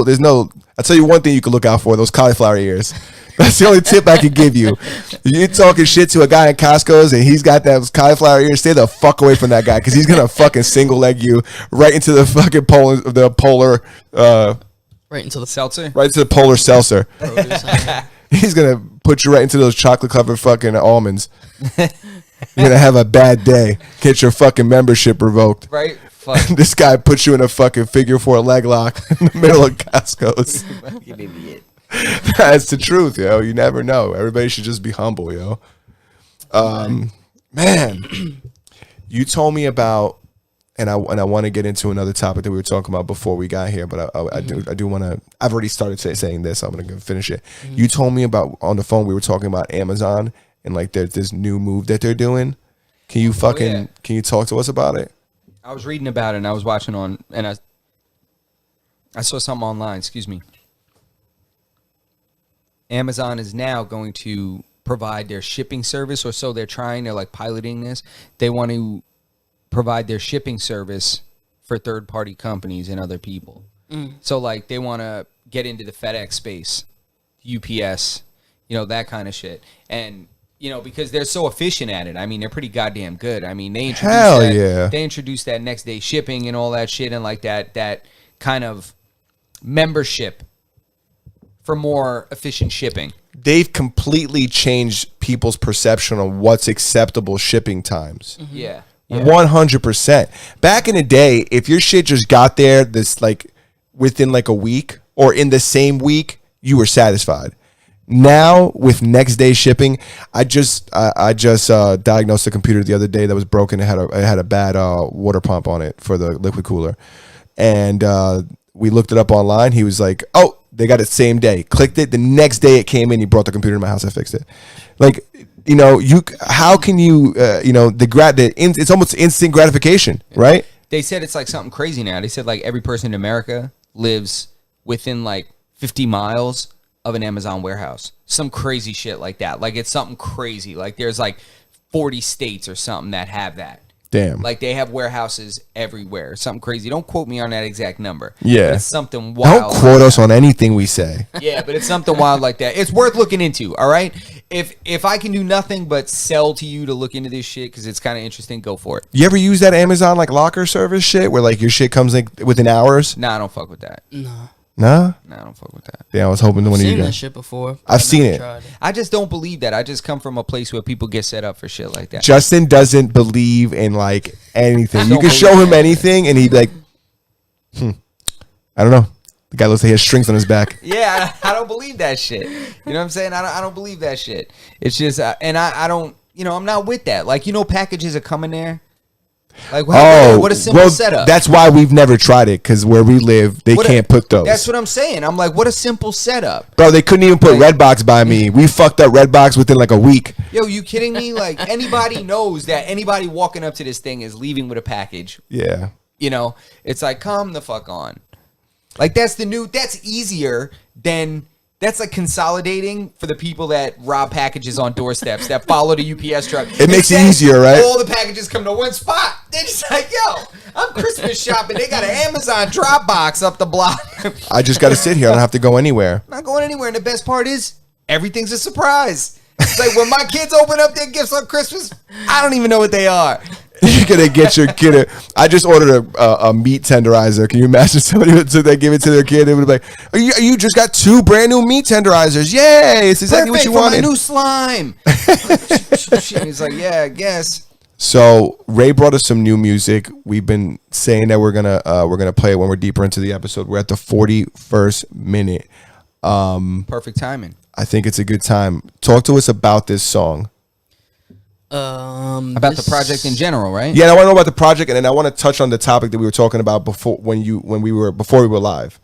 I'll tell you one thing you can look out for: those cauliflower ears. That's the only tip I can give you. You're talking shit to a guy in Costco's and he's got those cauliflower ears. Stay the fuck away from that guy because he's gonna fucking single leg you right into the fucking polar. Right into the seltzer. Right into the polar seltzer. He's gonna put you right into those chocolate covered fucking almonds. You're gonna have a bad day. Get your fucking membership revoked. Right. Fuck. This guy puts you in a fucking figure 4 leg lock in the middle of Costco's. You idiot. That's the truth, yo. You never know. Everybody should just be humble, yo. Man, you told me about, and I want to get into another topic that we were talking about before we got here, but I do want to. I've already started saying this. So I'm gonna finish it. You told me about on the phone. We were talking about Amazon and like there's this new move that they're doing. Can you can you talk to us about it? I was reading about it and I was watching and I saw something online. Excuse me. Amazon is now going to provide their shipping service, or so they're trying. They're like piloting this. They want to provide their shipping service for third-party companies and other people. So like they want to get into the FedEx space, UPS, that kind of shit. And because they're so efficient at it. I mean, they're pretty goddamn good. I mean, they introduced that next day shipping and all that shit, and like that kind of membership for more efficient shipping. They've completely changed people's perception on what's acceptable shipping times. Yeah. 100%. Back in the day, if your shit just got there this like within like a week or in the same week, you were satisfied. Now with next day shipping, I just diagnosed a computer the other day that was broken. It had a bad water pump on it for the liquid cooler, and we looked it up online. He was like, oh, they got it same day. Clicked it. The next day it came in. He brought the computer to my house. I fixed it. Like, you know, how can you, you know, it's almost instant gratification, right? They said it's like something crazy now. They said like every person in America lives within like 50 miles of an Amazon warehouse. Some crazy shit like that. Like it's something crazy. Like there's like 40 states or something that have that. Damn. Like they have warehouses everywhere. Something crazy. Don't quote me on that exact number. Yeah. But it's something wild. Don't quote us on anything we say. Yeah, but it's something wild like that. It's worth looking into, all right? If I can do nothing but sell to you to look into this shit because it's kind of interesting, go for it. You ever use that Amazon like locker service shit where like your shit comes like within hours? Nah, I don't fuck with that. No. Nah? Nah, I don't fuck with that. Yeah, I was hoping to one of you I've seen that guys. shit before. but I've seen never it. tried I just don't believe that. I just come from a place where people get set up for shit like that. Justin doesn't believe in like anything. I You don't can show believe him in anything and he'd be like, I don't know. The guy looks like he has strings on his back. Yeah, I don't believe that shit. You know what I'm saying? I don't believe that shit. It's just, and I don't, you know, I'm not with that. Like, you know, packages are coming there. Like, what a simple setup. That's why we've never tried it, because where we live, they can't put those. That's what I'm saying. I'm like, what a simple setup. Bro, they couldn't even put Like- Redbox by me. We fucked up Redbox within like a week. Yo, you kidding me? Like, anybody knows that anybody walking up to this thing is leaving with a package. Yeah. You know, it's like, come the fuck on. Like, that's easier than, that's like consolidating for the people that rob packages on doorsteps, that follow the UPS truck. It makes it Instead, easier, right? All the packages come to one spot. They're just like, yo, I'm Christmas shopping. They got an Amazon drop box up the block. I just got to sit here. I don't have to go anywhere. I'm not going anywhere. And the best part is, everything's a surprise. It's like when my kids open up their gifts on Christmas, I don't even know what they are. You're gonna get your kid. I just ordered a meat tenderizer. Can you imagine somebody would they give it to their kid? They would be like, "You just got 2 brand new meat tenderizers! Yay! It's exactly what you for wanted." my new slime. He's like, yeah, I guess. So Ray brought us some new music. We've been saying that we're gonna play it when we're deeper into the episode. We're at the 41st minute. Perfect timing. I think it's a good time. Talk to us about this song. About the project in general, right? Yeah, I want to know about the project, and then I want to touch on the topic that we were talking about before we were live.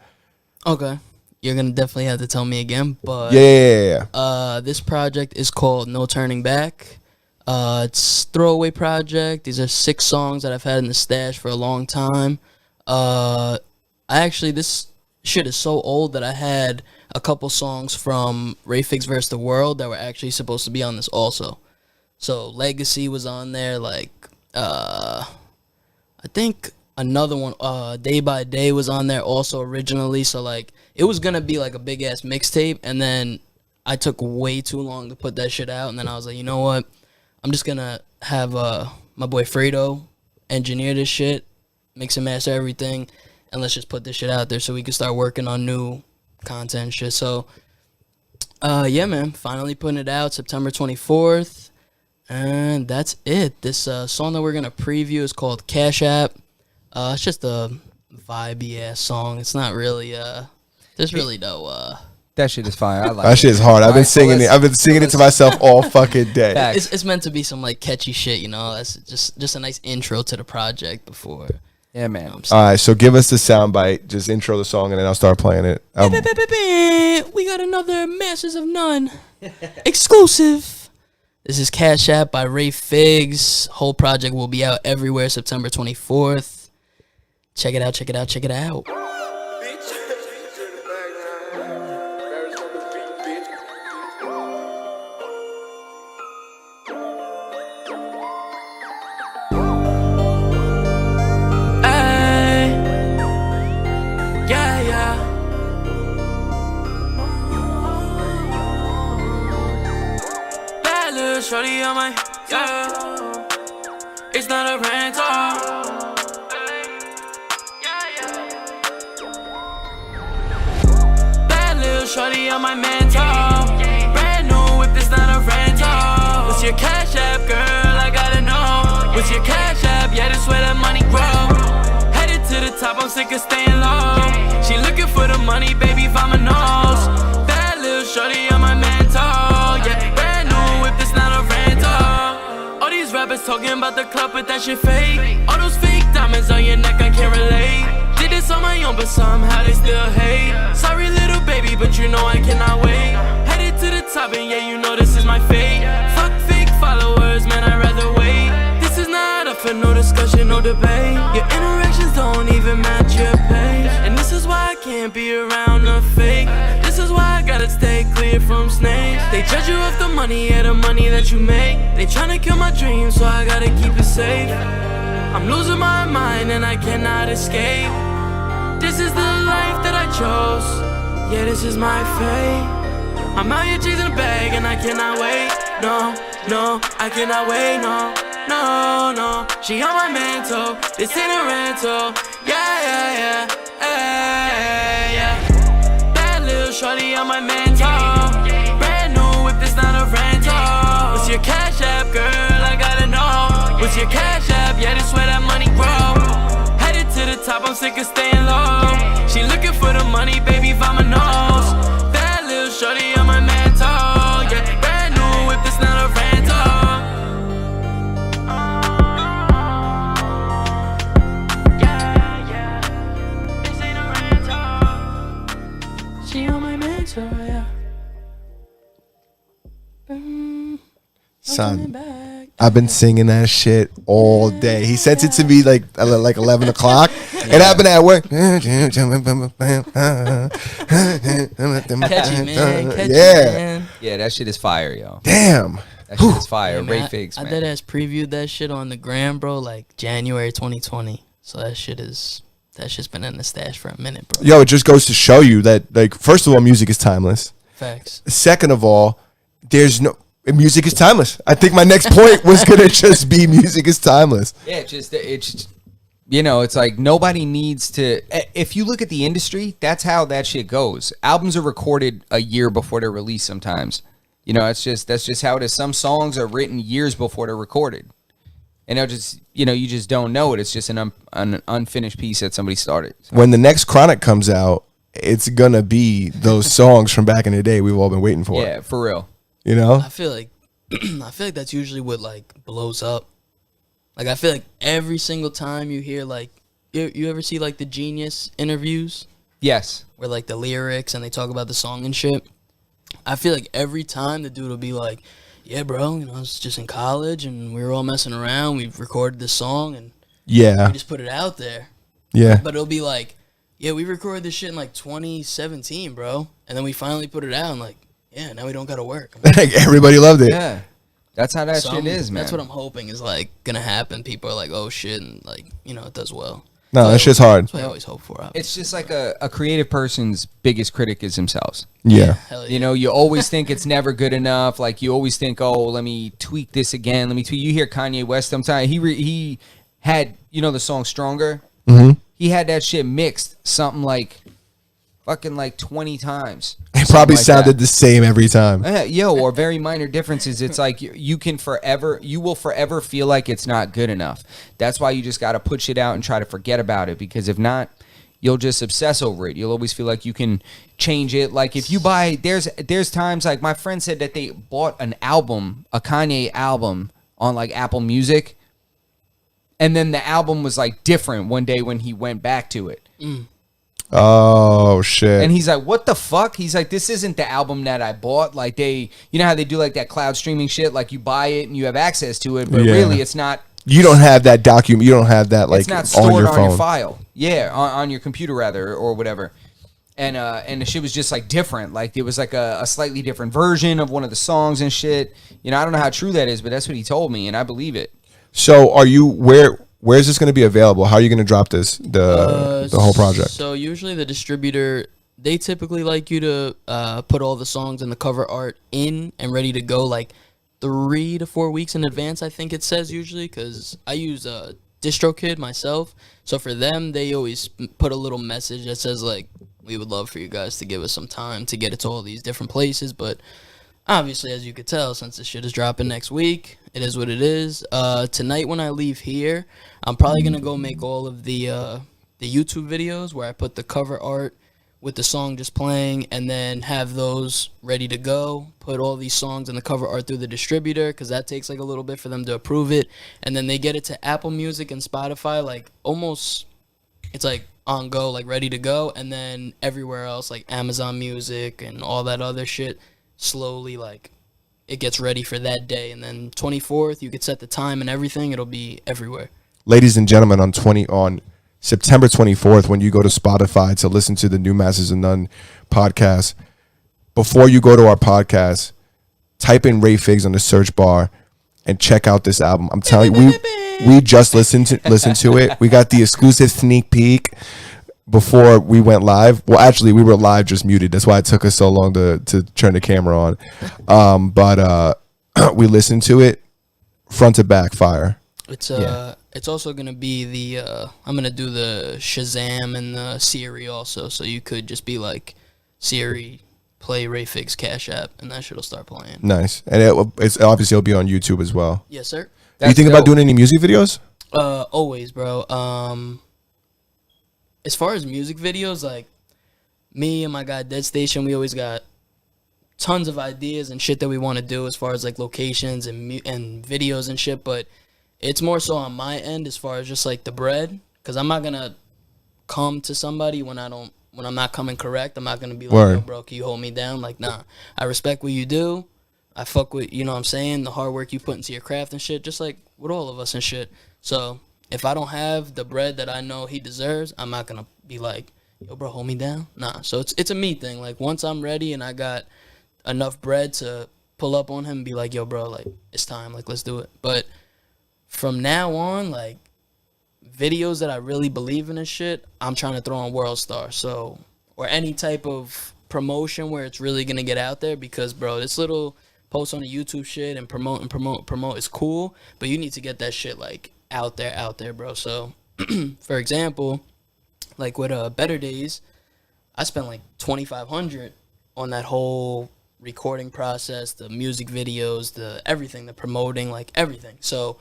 Okay. You're gonna definitely have to tell me again, but Yeah. this project is called No Turning Back. It's throwaway project. These are 6 songs that I've had in the stash for a long time. This shit is so old that I had a couple songs from RayFigz vs. the World that were actually supposed to be on this also. So Legacy was on there, like I think another one, Day by Day was on there also originally. So like it was gonna be like a big ass mixtape, and then I took way too long to put that shit out, and then I was like, you know what? I'm just gonna have my boy Fredo engineer this shit, mix and master everything, and let's just put this shit out there so we can start working on new content and shit. So yeah, man, finally putting it out September 24th. And that's it. This song that we're going to preview is called Cash App. It's just a vibey ass song. It's not really there's really no That shit is fire. I like That shit is hard. I've been singing it. let's- I've been singing it to myself all fucking day. Facts. it's meant to be some like catchy shit, you know. That's just a nice intro to the project before. Yeah, man. All right, so give us the soundbite. Just intro the song, and then I'll start playing it. We got another Masters of None exclusive. This is Cash App by RayFigz. Whole project will be out everywhere September 24th. Check it out, check it out, check it out. Shorty on my, it's not a rental. Bad little shorty on my mantle. Brand new whip, it's not a rental. What's your cash app, girl? I gotta know. What's your cash app? Yeah, that's where that money grow. Headed to the top, I'm sick of staying low. She looking for the money, baby, find my nose. Bad little shorty on my mantle. Yeah, brand new whip, it's not a rental. All these rappers talking about the club, but that shit fake. All those fake diamonds on your neck, I can't relate. Did this on my on, but somehow they still hate. Sorry, little baby, but you know I cannot wait. Headed to the top, and yeah, you know this is my fate. Fuck fake followers, man, I'd rather wait. This is not up for no discussion, no debate. Your interactions don't even match your page. And this is why I can't be around the fake. This is why I gotta stay clear from snakes. They judge you off the money, yeah, the money that you make. They tryna kill my dreams, so I gotta keep it safe. I'm losing my mind and I cannot escape. This is the life that I chose. Yeah, this is my fate. I'm out here chasing a bag and I cannot wait. No, no, I cannot wait. No, no, no. She on my mantle. This ain't a rental. Yeah, yeah, yeah, yeah, yeah. Bad little shorty on my mantle. Brand new whip, this not a rental. What's your cash app, girl? I gotta know. What's your cash app? Yeah, this where that money grow. Headed to the top, I'm sick of staying low. She looking for the money, baby, vamonos. That little shorty on my mantle. Yeah, brand new whip, this not a rental. Yeah, yeah, this ain't a rental. She on my mantle, yeah. Son, I've been singing that shit all day. He sent it to me like 11 o'clock, and I've been at work. Catchy, man. Catchy, Yeah. man. Yeah, that shit is fire, yo. Damn. That shit is fire. Yeah, man, RayFigz, I man. dead ass previewed that shit on the gram, bro, like January 2020. So that shit's been in the stash for a minute, bro. Yo, it just goes to show you that, like, first of all, music is timeless. Facts. Second of all, music is timeless. I think my next point was gonna just be music is timeless. Yeah, it's you know, it's like nobody needs to. If you look at the industry, that's how that shit goes. Albums are recorded a year before they're released sometimes. You know, that's just how it is. Some songs are written years before they're recorded, and they'll just, you know, you just don't know it. It's just an unfinished piece that somebody started. So. When the next Chronic comes out, it's gonna be those songs from back in the day we've all been waiting for. Yeah, for real. You know? I feel like that's usually what like blows up. Like I feel like every single time you hear like you ever see like the Genius interviews Yes. where like the lyrics and they talk about the song and shit. I feel like every time the dude will be like, "Yeah, bro, you know, I was just in college and we were all messing around. We recorded this song and Yeah. we just put it out there." Yeah. But it'll be like, "Yeah, we recorded this shit in like 2017, bro, and then we finally put it out and like, yeah, now we don't gotta work." Everybody loved it. Yeah. That's how that shit is, man. That's what I'm hoping is like gonna happen. People are like, "Oh shit," and like, you know, it does well. No, that shit's hard. That's what I always hope for. It's just like a creative person's biggest critic is themselves. Yeah. Hell yeah. You know, you always think it's never good enough. Like you always think, oh, let me tweak this again. Let me tweak. You hear Kanye West sometimes. He had, you know, the song Stronger. Mm-hmm. He had that shit mixed something like fucking like 20 times. It probably like sounded that. the same every time. Or very minor differences. It's like you will forever feel like it's not good enough. That's why you just got to put shit out and try to forget about it, because if not, you'll just obsess over it. You'll always feel like you can change it. Like if you buy, there's times like my friend said that they bought an album, a Kanye album on like Apple Music, and then the album was like different one day when he went back to it. Oh shit. And he's like, what the fuck? He's like, this isn't the album that I bought. Like you know how they do like that cloud streaming shit? Like you buy it and you have access to it, but Yeah. really it's not. You don't have that document. You don't have that like It's not on stored your on phone. your file. Yeah, on your computer rather, or whatever. And the shit was just like different. Like it was like a slightly different version of one of the songs and shit. You know, I don't know how true that is, but that's what he told me, and I believe it. So are you where's this going to be available? How are you going to drop this the whole project? So usually the distributor, they typically like you to put all the songs and the cover art in and ready to go like 3 to 4 weeks in advance, I think it says usually, because I use DistroKid myself. So for them, they always put a little message that says like, we would love for you guys to give us some time to get it to all these different places. But obviously, as you could tell, since this shit is dropping next week, it is what it is. Tonight when I leave here, I'm probably going to go make all of the YouTube videos where I put the cover art with the song just playing, and then have those ready to go. Put all these songs and the cover art through the distributor, because that takes like a little bit for them to approve it. And then they get it to Apple Music and Spotify, like almost, it's like on go, like ready to go, and then everywhere else, like Amazon Music and all that other shit, slowly like it gets ready for that day, and then 24th you could set the time and everything. It'll be everywhere. Ladies and gentlemen, on September 24th, when you go to Spotify to listen to the new Masters of None podcast, before you go to our podcast, type in RayFigz on the search bar and check out this album. I'm telling you, we just listened to it. We got the exclusive sneak peek before we went live. Well, actually, we were live, just muted. That's why it took us so long to turn the camera on. But we listened to it front to back, fire. It's also gonna be the I'm gonna do the Shazam and the Siri also, so you could just be like, Siri, play RayFigz Cash App, and that shit'll start playing. Nice, and it's obviously it'll be on YouTube as well. Yes, sir. You think about doing any music videos? Always, bro. As far as music videos, like me and my guy Dead Station, we always got tons of ideas and shit that we want to do as far as like locations and videos and shit, but it's more so on my end as far as just like the bread, because I'm not gonna come to somebody when I'm not coming correct. I'm not gonna be like, yo, bro, can you hold me down? Like, nah. I respect what you do. I fuck with, you know what I'm saying, the hard work you put into your craft and shit, just like with all of us and shit. So if I don't have the bread that I know he deserves, I'm not gonna be like, yo, bro, hold me down. Nah. So it's a me thing. Like, once I'm ready and I got enough bread to pull up on him and be like, yo, bro, like, it's time. Like, let's do it. But from now on, like, videos that I really believe in and shit, I'm trying to throw on World Star. So, or any type of promotion where it's really gonna get out there, because, bro, this little post on the YouTube shit and promote is cool, but you need to get that shit like out there, bro. So for example, like with Better Days, I spent like $2,500 on that whole recording process, the music videos, the everything, the promoting, like everything. So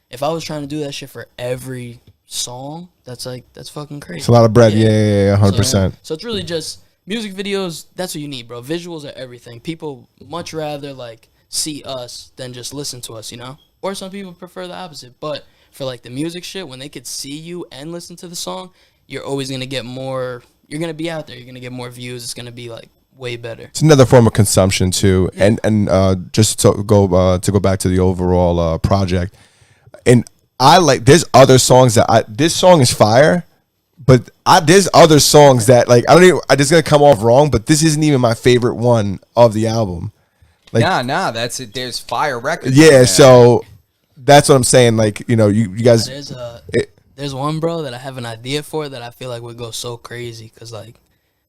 if I was trying to do that shit for every song, that's fucking crazy. It's a lot of bread. Yeah, 100%. So it's really just music videos. That's what you need, bro. Visuals are everything. People much rather like see us than just listen to us, you know? Or some people prefer the opposite. But for like the music shit, when they could see you and listen to the song, you're always gonna get more. You're gonna be out there. You're gonna get more views. It's gonna be like way better. It's another form of consumption too. Yeah. And just to go back to the overall project, and I like, there's other songs that this song is fire, but there's other songs that like I just gonna come off wrong, but this isn't even my favorite one of the album. Like, nah, that's it. There's fire records. Yeah, so that's what I'm saying. Like, you know, you guys. There's one, bro, that I have an idea for that I feel like would go so crazy, because like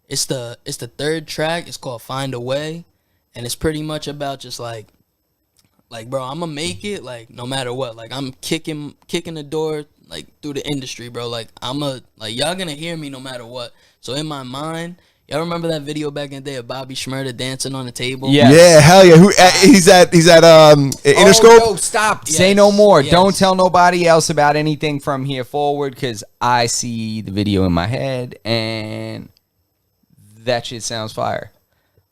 it's the third track. It's called Find a Way, and it's pretty much about just like bro, I'm gonna make it like no matter what. Like, I'm kicking the door like through the industry, bro. Like, y'all gonna hear me no matter what. So in my mind, y'all remember that video back in the day of Bobby Shmurda dancing on the table? Yes. Yeah, hell yeah. He's at Interscope? Oh, no, stop. Yes. Say no more. Yes. Don't tell nobody else about anything from here forward, because I see the video in my head, and that shit sounds fire.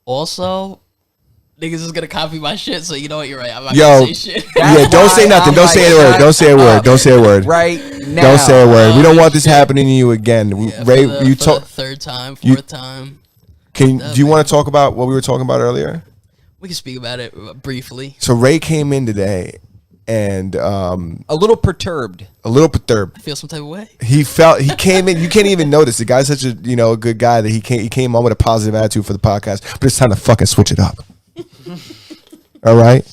Also, niggas is gonna copy my shit, so you know what? You're right. I'm not gonna say shit. Yeah, don't say nothing. Don't say a word. Don't say a word. Don't say a word. Right now. Don't say a word. We don't want this happening to you again. Yeah, Ray, for the third time, fourth time. Do you want to talk about what we were talking about earlier? We can speak about it briefly. So Ray came in today, and a little perturbed. I feel some type of way. He came in. You can't even notice. The guy's such a good guy that he came on with a positive attitude for the podcast. But it's time to fucking switch it up. All right.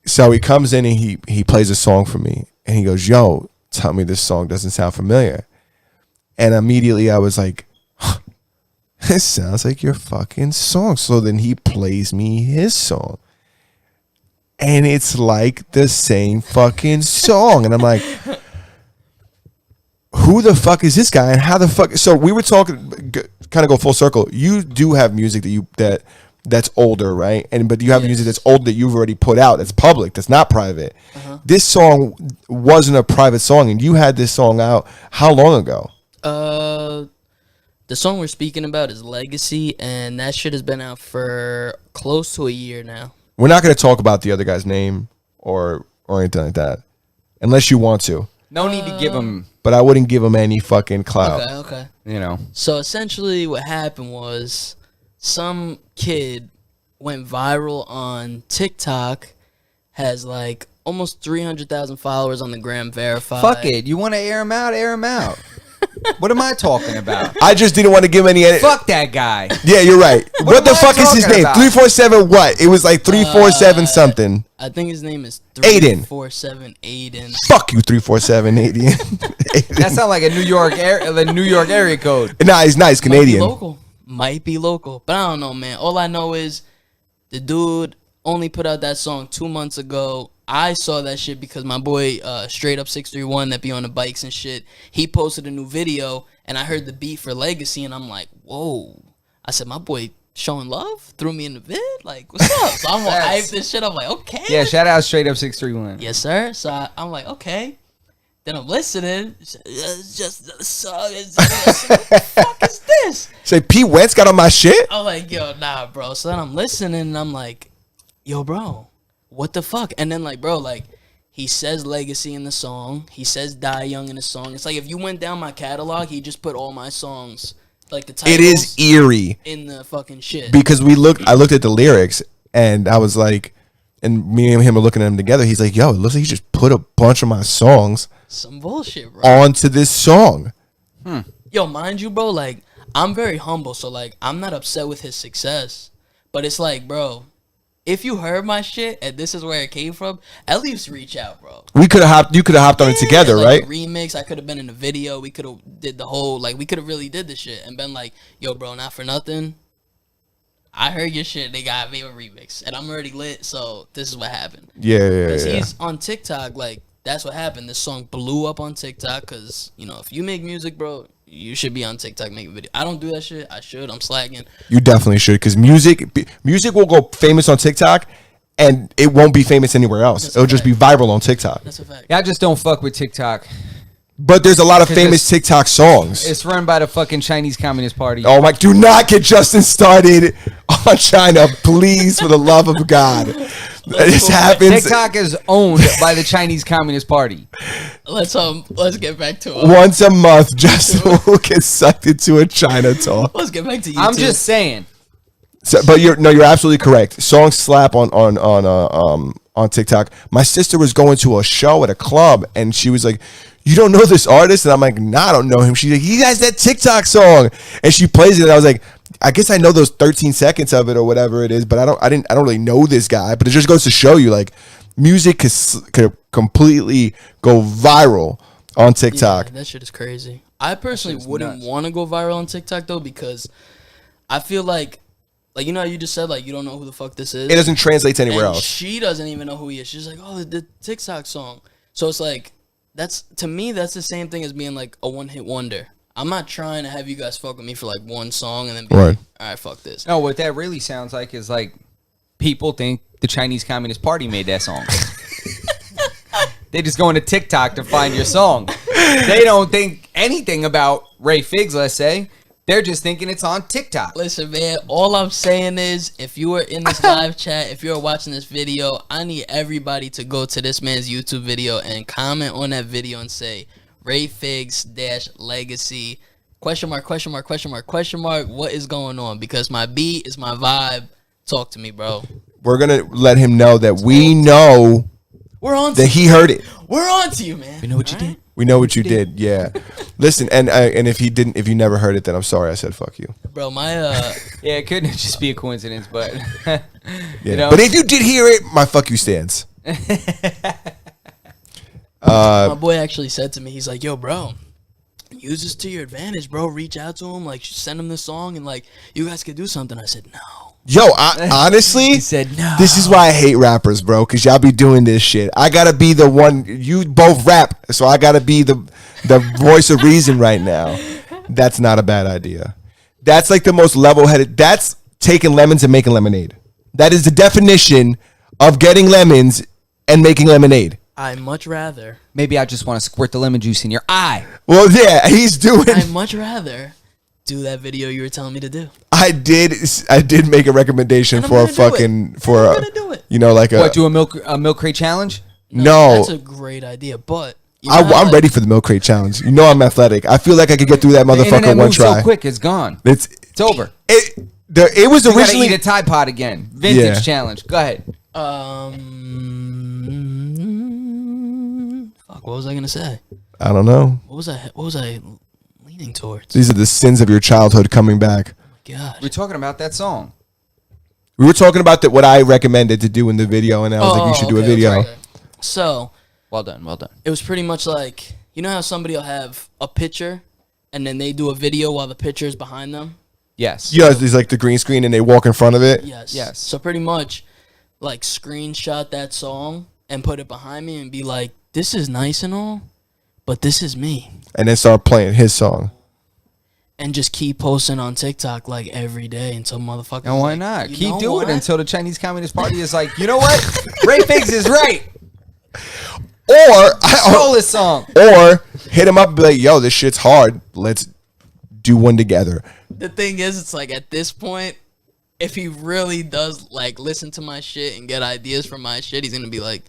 So he comes in and he plays a song for me, and he goes, "Yo, tell me this song doesn't sound familiar." And immediately I was like, "It sounds like your fucking song." So then he plays me his song, and it's like the same fucking song, and I'm like, who the fuck is this guy, and how the fuck? So we were talking, kind of go full circle. You do have music that's older, right? But you have music that's old that you've already put out, that's public, that's not private. Uh-huh. This song wasn't a private song, and you had this song out how long ago? The song we're speaking about is Legacy, and that shit has been out for close to a year now. We're not going to talk about the other guy's name or anything like that, unless you want to. No need to give him, but I wouldn't give him any fucking clout. Okay. you know. So essentially what happened was some kid went viral on TikTok, has like almost 300,000 followers on the gram verified. Fuck it. You want to air him out? Air him out. What am I talking about? I just didn't want to give any. Fuck that guy. Yeah, you're right. What the am I fuck is his talking name? about? 347 what? It was like 347 something. I think his name is Aiden. 347 Aiden. Fuck you, 347 Aiden. That sounds like a New York area code. Nah, he's nice, Canadian. Might be local, but I don't know, man. All I know is the dude only put out that song 2 months ago. I saw that shit because my boy Straight Up 631 that be on the bikes and shit, he posted a new video and I heard the beat for Legacy and I'm like, whoa. I said, my boy showing love threw me in the vid, like, what's up? So I'm gonna hype this shit. I'm like, okay. Yeah, shout out Straight Up 631. Yes, sir. So I'm like, okay. Then I'm listening. It's just the song. What the fuck is this? Say Pete Wentz got on my shit? I'm like, yo, nah, bro. So then I'm listening and I'm like, yo, bro, what the fuck? And then like, bro, like, he says Legacy in the song. He says Die Young in the song. It's like if you went down my catalog, he just put all my songs, like the titles. It is eerie in the fucking shit. because I looked at the lyrics and I was like, and me and him are looking at them together. He's like, yo, it looks like he just put a bunch of my songs Some bullshit, bro. onto this song. Yo, mind you, bro, like, I'm very humble, so like I'm not upset with his success. But it's like, bro, if you heard my shit and this is where it came from, at least reach out, bro. You could have hopped on it together, like right? A remix. I could have been in the video. We could have did the whole, like, we could have really did the shit and been like, yo, bro, not for nothing, I heard your shit. They got me a remix, and I'm already lit. So this is what happened. Yeah. Because he's on TikTok. Like, that's what happened. This song blew up on TikTok. Because, you know, if you make music, bro, you should be on TikTok making video. I don't do that shit. I should. I'm slacking. You definitely should, because music will go famous on TikTok, and it won't be famous anywhere else. It'll just be viral on TikTok. That's a fact. Yeah, I just don't fuck with TikTok. But there's a lot of 'Cause famous TikTok songs. It's run by the fucking Chinese Communist Party. Oh my! Do not get Justin started on China, please, for the love of God. This happens. TikTok is owned by the Chinese Communist Party. Let's get back to it. Once a month, Justin will get sucked into a China talk. Let's get back to you. I'm just saying. So, but you're absolutely correct. Songs slap on TikTok. My sister was going to a show at a club, and she was like, "You don't know this artist?" And I'm like, "Nah, I don't know him." She's like, "He has that TikTok song," and she plays it. And I was like, "I guess I know those 13 seconds of it or whatever it is, but I don't really know this guy." But it just goes to show you, like, music could completely go viral on TikTok. Yeah, that shit is crazy. I personally wouldn't nuts. want to go viral on TikTok though, because I feel like you know how you just said, like, you don't know who the fuck this is. It doesn't translate to anywhere And else. she doesn't even know who he is. She's like, oh, the TikTok song. So it's like, to me, that's the same thing as being like a one-hit wonder. I'm not trying to have you guys fuck with me for like one song and then be like, all right, fuck this. No, what that really sounds like is like people think the Chinese Communist Party made that song. They just go into TikTok to find your song. They don't think anything about RayFigz, let's say. They're just thinking it's on TikTok. Listen, man, all I'm saying is, if you are in this live chat, if you're watching this video, I need everybody to go to this man's YouTube video and comment on that video and say, RayFigz-legacy, question mark, question mark, question mark, question mark, what is going on? Because my beat is my vibe. Talk to me, bro. We're going to let him know that we know We're on that he heard it. We're on to you, man. You know what you did? We know what you did. Yeah. Listen, and if you never heard it, then I'm sorry I said fuck you. Bro, my Yeah, it couldn't just be a coincidence, but Yeah. you know. But if you did hear it, my fuck you stands. my boy actually said to me, he's like, yo, bro, use this to your advantage, bro. Reach out to him, like, send him the song, and like, you guys could do something. I said, no. Yo, honestly, He said no. This is why I hate rappers, bro, because y'all be doing this shit. I gotta be the one. You both rap, so I gotta be the voice of reason right now. That's not a bad idea. That's like the most level-headed. That's taking lemons and making lemonade. That is the definition of getting lemons and making lemonade. I'd much rather. Maybe I just want to squirt the lemon juice in your eye. Well, yeah, he's doing. I'd much rather do that video you were telling me to do. I did make a recommendation And I'm for a gonna do it. fucking And I'm gonna do it. you know, like What, do a milk crate challenge? no. That's a great idea, but I'm ready for the milk crate challenge. You know I'm athletic. I feel like I could get through that The motherfucker internet one moves try. so quick, it's gone. It's over. It was You gotta originally eat a Tide Pod again. Vintage Yeah. challenge. Go ahead. Fuck. What was I gonna say? I don't know. What was I leaning towards? These are the sins of your childhood coming back. God. We're talking about that song. We were talking about what I recommended to do in the video, and I was like, you should do a okay, video. okay. So Well done. Well done. it was pretty much like, you know how somebody will have a picture and then they do a video while the picture is behind them? Yes. Yeah, it's like the green screen, and they walk in front of it. Yes. Yes. So pretty much, like, screenshot that song and put it behind me and be like, this is nice and all, but this is me. And then start playing his song. And just keep posting on TikTok like every day until motherfuckers. And why like, not? you Keep know doing what? it until the Chinese Communist Party is like, you know what? RayFigz is right. Stole this song. Or hit him up and be like, yo, this shit's hard. Let's do one together. The thing is, it's like at this point, if he really does like listen to my shit and get ideas from my shit, he's gonna be like,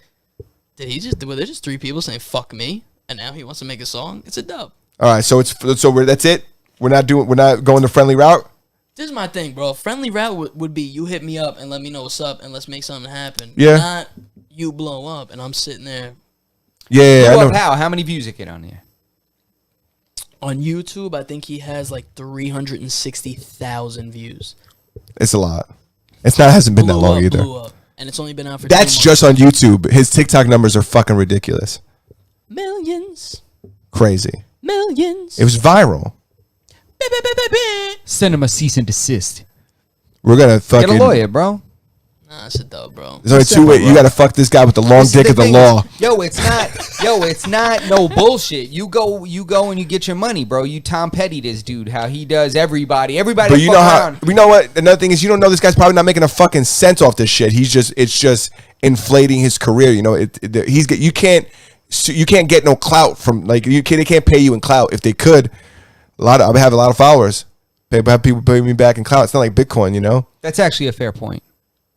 were there just 3 people saying fuck me, and now he wants to make a song? It's a dub. All right, that's it. We're not going the friendly route. This is my thing, bro. Friendly route would be you hit me up and let me know what's up and let's make something happen. Yeah. Not you blow up and I'm sitting there. Yeah, I know. How many views it get on here? On YouTube, I think he has like 360,000 views. It's a lot. Hasn't been that long either. Blew up. And it's only been out for 2 That's months. just on YouTube. His TikTok numbers are fucking ridiculous. Millions. Crazy. Millions. It was viral. Send him a cease and desist. We're gonna fucking Get a lawyer, bro. Nah, it's a dub, bro. There's only 2 ways. You gotta fuck this guy with the long This is dick of the thing. law. It's not no bullshit. You go and you get your money, bro. You Tom Petty this dude, how he does everybody. But you know how we know what another thing is, you don't know this guy's probably not making a fucking cent off this shit. It's just inflating his career. You know, you can't get no clout from they can't pay you in clout. If they could, I have a lot of followers. Have people pay me back in clout. It's not like Bitcoin, you know. That's actually a fair point.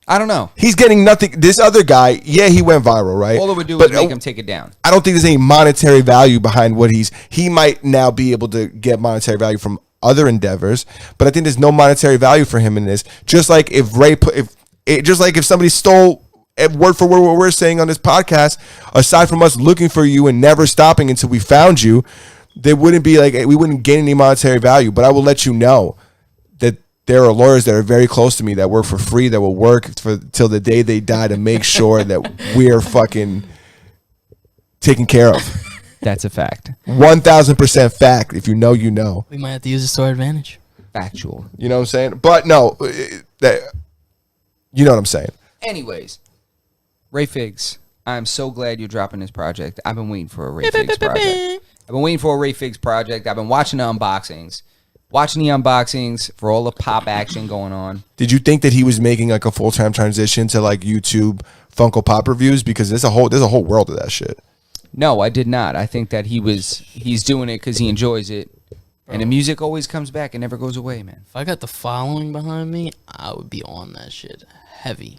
I don't know. He's getting nothing. This other guy, he went viral, right? All it would do is make him take it down. I don't think there's any monetary value behind what he might now be able to get monetary value from other endeavors, but I think there's no monetary value for him in this. Just like if if somebody stole word for word what we're saying on this podcast, aside from us looking for you and never stopping until we found you, we wouldn't gain any monetary value. But I will let you know that there are lawyers that are very close to me that work for free, that will work till the day they die to make sure that we're fucking taken care of. That's a fact. 1,000% fact. If you know, you know. We might have to use this to our advantage. Factual. You know what I'm saying? But no, you know what I'm saying. Anyways, RayFigz, I'm so glad you're dropping this project. I've been waiting for a RayFigz project. I've been waiting for a RayFigz project. I've been watching the unboxings. For all the pop action going on. Did you think that he was making like a full-time transition to like YouTube Funko Pop reviews? Because there's a whole world of that shit. No, I did not. I think that he's doing it because he enjoys it. And the music always comes back and never goes away, man. If I got the following behind me, I would be on that shit heavy.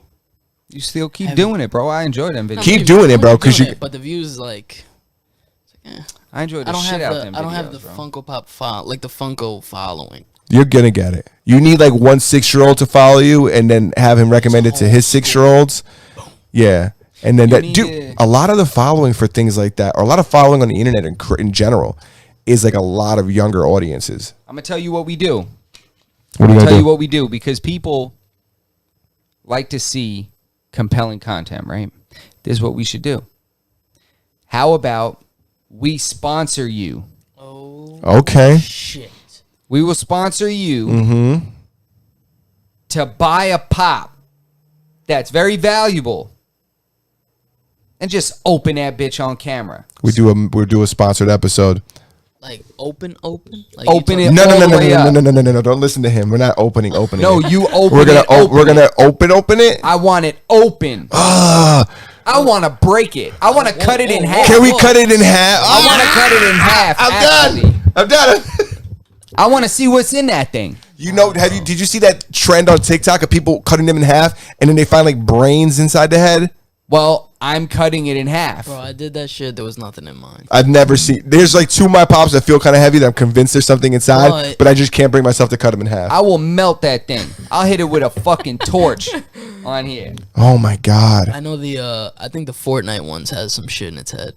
You still keep doing it, bro. I enjoy them videos. Keep doing it, bro, because But the views I enjoy the I don't shit have out the them I don't have videos, the bro. Funko Pop the Funko following. You're gonna get it. You need like one 6-year-old to follow you, and then have him recommend it to his 6-year-olds. Yeah, and then a lot of the following for things like that, or a lot of following on the internet in general, is like a lot of younger audiences. I'm gonna tell you what we do. What are you gonna do? What we do, because people like to see compelling content, right? This is what we should do. How about we sponsor you? Oh, Okay. shit. We will sponsor you to buy a pop that's very valuable and just open that bitch on camera. We'll do a sponsored episode. Like open? Like Open you it. No, all the way up. no. Don't listen to him. We're not opening No, it. you open We're gonna it. we're gonna open it. I want it open. I want to break it. I want to cut it in half. Can we cut it in half? I want to cut it in half. I'm done. I want to see what's in that thing. You know, did you see that trend on TikTok of people cutting them in half and then they find like brains inside the head? Well, I'm cutting it in half. Bro, I did that shit. There was nothing in mine. I've never seen. There's like 2 of my pops that feel kind of heavy that I'm convinced there's something inside, but I just can't bring myself to cut them in half. I will melt that thing. I'll hit it with a fucking torch on here. Oh my god. I know I think the Fortnite ones has some shit in its head.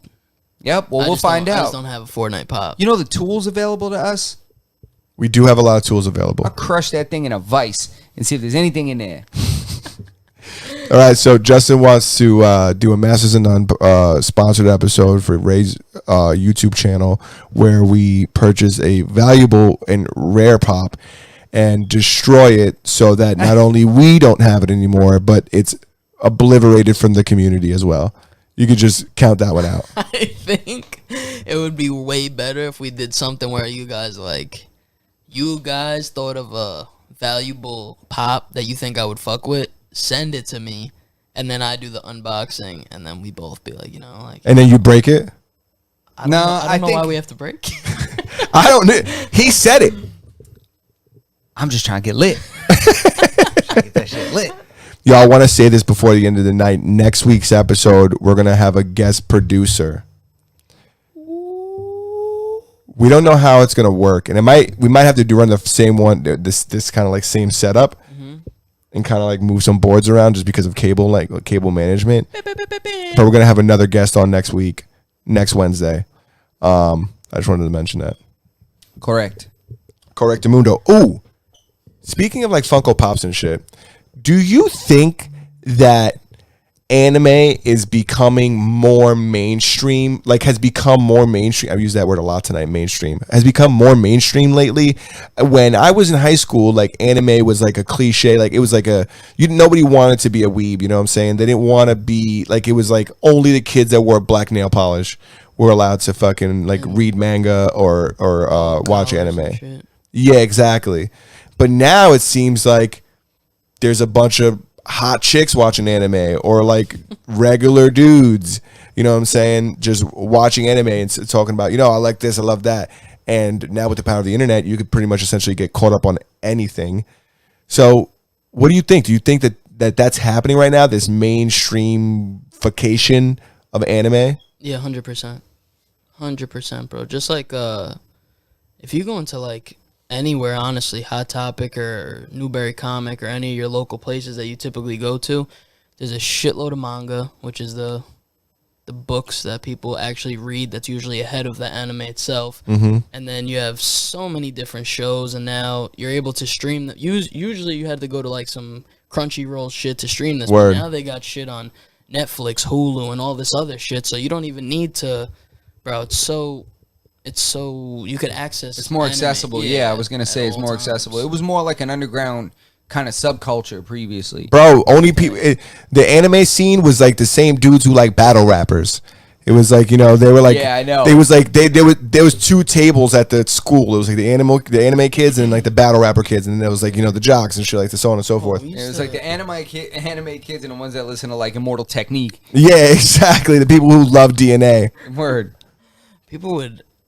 Yep. Well, we'll find out. I just don't have a Fortnite pop. You know the tools available to us? We do have a lot of tools available. I'll crush that thing in a vice and see if there's anything in there. All right, so Justin wants to do a Masters and None sponsored episode for Ray's YouTube channel where we purchase a valuable and rare pop and destroy it so that not only we don't have it anymore, but it's obliterated from the community as well. You could just count that one out. I think it would be way better if we did something where you guys thought of a valuable pop that you think I would fuck with. Send it to me, and then I do the unboxing, and then we both be like, and then you break it. I don't know why we have to break. I don't know. He said it. I'm just trying to get lit. Get that shit lit. Y'all, I want to say this before the end of the night. Next week's episode, we're gonna have a guest producer. We don't know how it's gonna work, and we might have to run the same one, this kind of like same setup. And kind of like move some boards around just because of cable management. But we're gonna have another guest on next Wednesday. I just wanted to mention that. Correctamundo. Ooh, speaking of like Funko Pops and shit, do you think that anime is becoming more mainstream? Like has become more mainstream. I've used that word a lot tonight. Mainstream has become more mainstream lately. When I was in high school, like anime was like a cliche. Like it was like nobody wanted to be a weeb. You know what I'm saying? They didn't want to be like, it was like only the kids that wore black nail polish were allowed to fucking like read manga or watch anime. Yeah, exactly. But now it seems like there's a bunch of hot chicks watching anime or like regular dudes, you know what I'm saying, just watching anime and talking about, I like this, I love that. And now with the power of the internet, you could pretty much essentially get caught up on anything. So what do you think? Do you think that's happening right now, this mainstreamification of anime? Yeah, 100%, bro. Just like if you go into like anywhere, honestly, Hot Topic or Newberry Comic or any of your local places that you typically go to, there's a shitload of manga, which is the books that people actually read that's usually ahead of the anime itself. And then you have so many different shows, and now you're able to stream them. Usually you had to go to like some Crunchyroll shit to stream this, but now they got shit on Netflix, Hulu, and all this other shit, so you don't even need to, bro. It's so you could access. It's more accessible. Yeah, I was gonna say it's more accessible. It was more like an underground kind of subculture previously. Bro, only people. The anime scene was like the same dudes who like battle rappers. It was like, they were like, yeah, I know. It was like there was 2 tables at the school. It was like the anime kids and like the battle rapper kids, and then there was like the jocks and shit, like the so on and so forth. It was like the anime kids and the ones that listen to like Immortal Technique. Yeah, exactly. The people who love DNA. Word.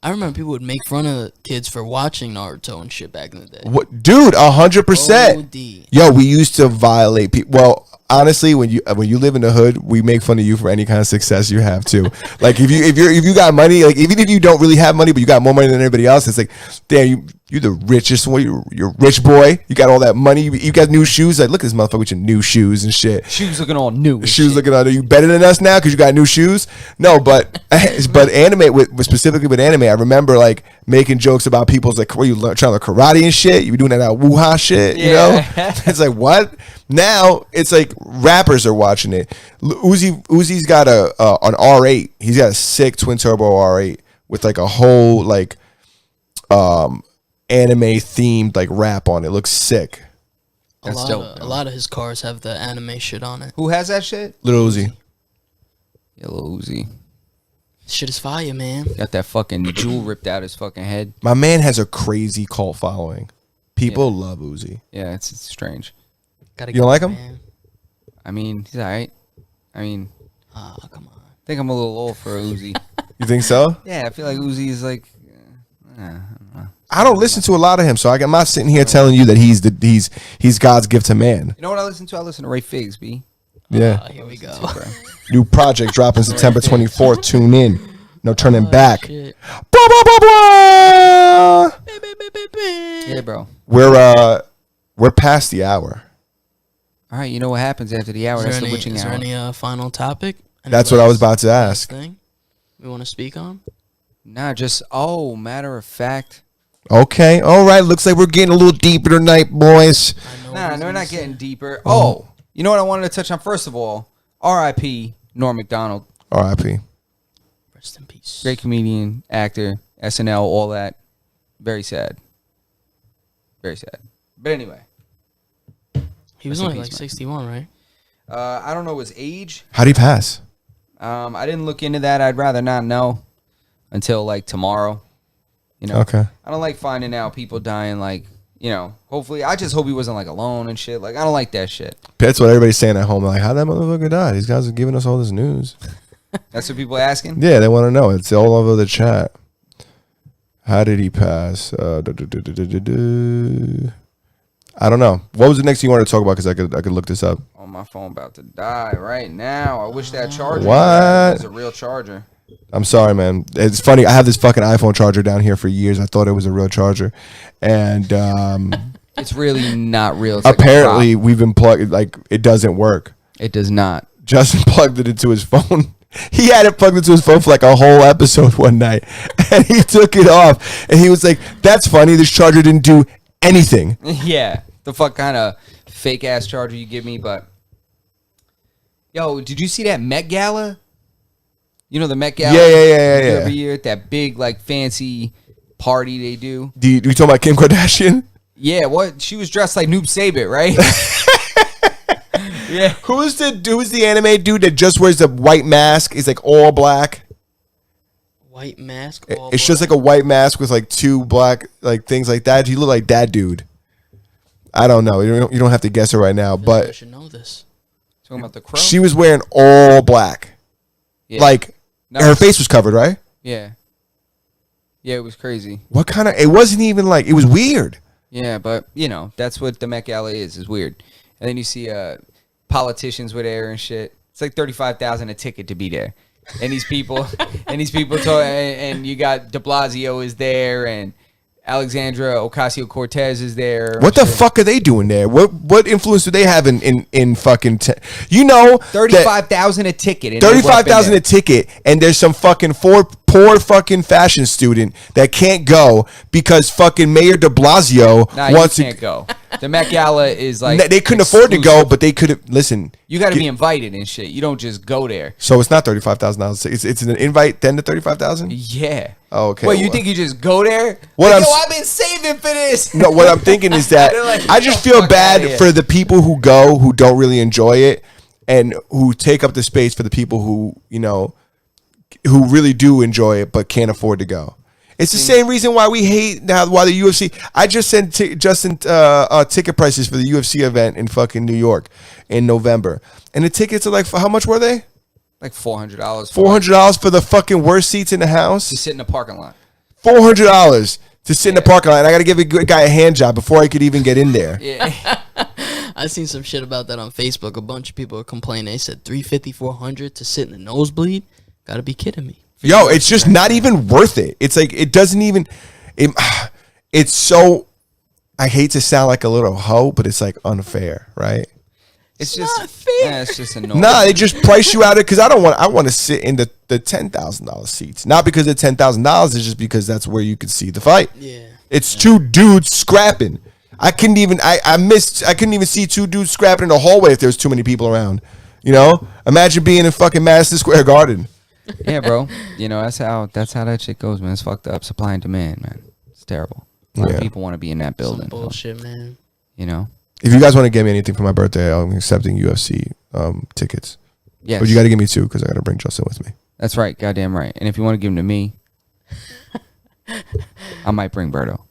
I remember people would make fun of kids for watching Naruto and shit back in the day. What, dude? 100%. OD. Yo, we used to violate people. Well, honestly, when you live in the hood, we make fun of you for any kind of success you have too. Like if you got money, like even if you don't really have money, but you got more money than everybody else, it's like, damn, you're the richest one. You're a rich boy. You got all that money. You got new shoes. Like, look at this motherfucker with your new shoes and shit. Shoes looking all new. Shoes looking all new. You better than us now because you got new shoes? No, but anime, specifically with anime, I remember like making jokes about people's like, where you trying to learn karate and shit. You be doing that wuha shit, you know? It's like, what? Now it's like rappers are watching it. Uzi's got an R8. He's got a sick twin turbo R8 with like a whole like anime themed like rap on it. Looks sick. A lot of his cars have the anime shit on it. Who has that shit? Lil Uzi. Yeah, Lil Uzi. Shit is fire, man. Got that fucking jewel ripped out his fucking head. My man has a crazy cult following. People love Uzi. Yeah, it's strange. You don't like him? Man. I mean, he's alright. I mean, come on. I think I'm a little old for Uzi. You think so? Yeah, I feel like Uzi is like. I don't listen to a lot of him, so I'm not sitting here telling you that he's God's gift to man. You know what I listen to? I listen to RayFigz, B. Yeah. Here we go. New project dropping September 24th. Tune in. No turning back. Shit. Blah, blah, blah, blah. Yeah, bro. We're past the hour. All right, you know what happens after the hour? That's the witching Is there hour. any final topic? That's what I was about to ask. Thing we want to speak on? Nah, just matter of fact. Okay. All right. Looks like we're getting a little deeper tonight, boys. Nah, no, we're not getting deeper. Oh, you know what I wanted to touch on first of all? R.I.P. Norm Macdonald. R.I.P. Rest in peace. Great comedian, actor, SNL, all that. Very sad. Very sad. But anyway. He was Rest in only peace, like man. 61, right? I don't know his age. How'd he pass? I didn't look into that. I'd rather not know until like tomorrow. You know. Okay. I don't like finding out people dying like, you know, hopefully I just hope he wasn't like alone and shit. Like I don't like that shit. That's what everybody's saying at home. Like, how'd that motherfucker die? These guys are giving us all this news. That's what people are asking? Yeah, they want to know. It's all over the chat. How did he pass? I don't know. What was the next thing you wanted to talk about? Because I could look this up. Oh, my phone about to die right now. I wish that charger What? was a real charger. I'm sorry, man. It's funny. I have this fucking iPhone charger down here for years. I thought it was a real charger, and It's really not real. It's like a apparently prop. we've been plugged. Like it doesn't work. It does not. Justin plugged it into his phone. He had it plugged into his phone for like a whole episode one night, and he took it off, and he was like, "That's funny. This charger didn't do anything." Yeah. The fuck kind of fake ass charger you give me, but yo, did you see that Met Gala? You know the Met Gala? Yeah. Every year, that big like fancy party they do. You talking about Kim Kardashian? Yeah, what? She was dressed like Noob Sabat, right? Yeah. Who's the anime dude that just wears the white mask? He's like all black. White mask. It's just like a white mask with like two black like things like that. He look like that dude. I don't know. You don't have to guess it right now, I but should know this. Talking about the crow? she was wearing all black. Yeah. Like No, her face was covered, right? Yeah. Yeah, it was crazy. What kind of? It wasn't even like it was weird. Yeah, but you know that's what the Met Gala is weird. And then you see politicians were there and shit. It's like $35,000 a ticket to be there, and these people and you got De Blasio is there and Alexandra Ocasio-Cortez is there. What the fuck are they doing there? What influence do they have in fucking? $35,000 a ticket. and they work in $35,000 there. a ticket, and there's some fucking poor fucking fashion student that can't go because fucking Mayor De Blasio Nah, wants you to. can't go. The Met Gala is like They couldn't afford to go, exclusive. but they could have. Listen, You got to be invited and shit. You don't just go there. so it's not $35,000. It's an invite then to $35,000. Yeah. Oh, okay. Wait, you think you just go there? What Like, I'm yo, s- I've been saving for this. No, what I'm thinking is that They're like, I just "Get the feel fuck outta bad here." for the people who go who don't really enjoy it and who take up the space for the people who who really do enjoy it but can't afford to go. It's the same reason why we hate now why the UFC. I just sent Justin ticket prices for the UFC event in fucking New York in November, and the tickets are like how much were they? Like $400. $400 for the fucking worst seats in the house. to sit in the parking lot. $400 to sit in the parking lot, and I got to give a good guy a hand job before I could even get in there. Yeah. I seen some shit about that on Facebook. A bunch of people were complaining. They said $350, $400 to sit in the nosebleed. Gotta be kidding me. Yo, it's just not even worth it. It's like it doesn't even. It's so. I hate to sound like a little hoe, but it's like unfair, right? It's just not fair. Yeah, it's just annoying. Nah, they just price you out of because I want to sit in the $10,000 seats, not because it's $10,000. It's just because that's where you can see the fight. Yeah. It's two dudes scrapping. I couldn't even see two dudes scrapping in the hallway if there was too many people around. You know, imagine being in fucking Madison Square Garden. Yeah, bro. You know that's how that shit goes, man. It's fucked up. Supply and demand, man. It's terrible. A lot Yeah. of people want to be in that building. Some so, bullshit, man. you know. If you guys want to give me anything for my birthday, I'm accepting UFC tickets. Yes. But you got to give me two because I got to bring Justin with me. That's right. Goddamn right. And if you want to give them to me, I might bring Berto.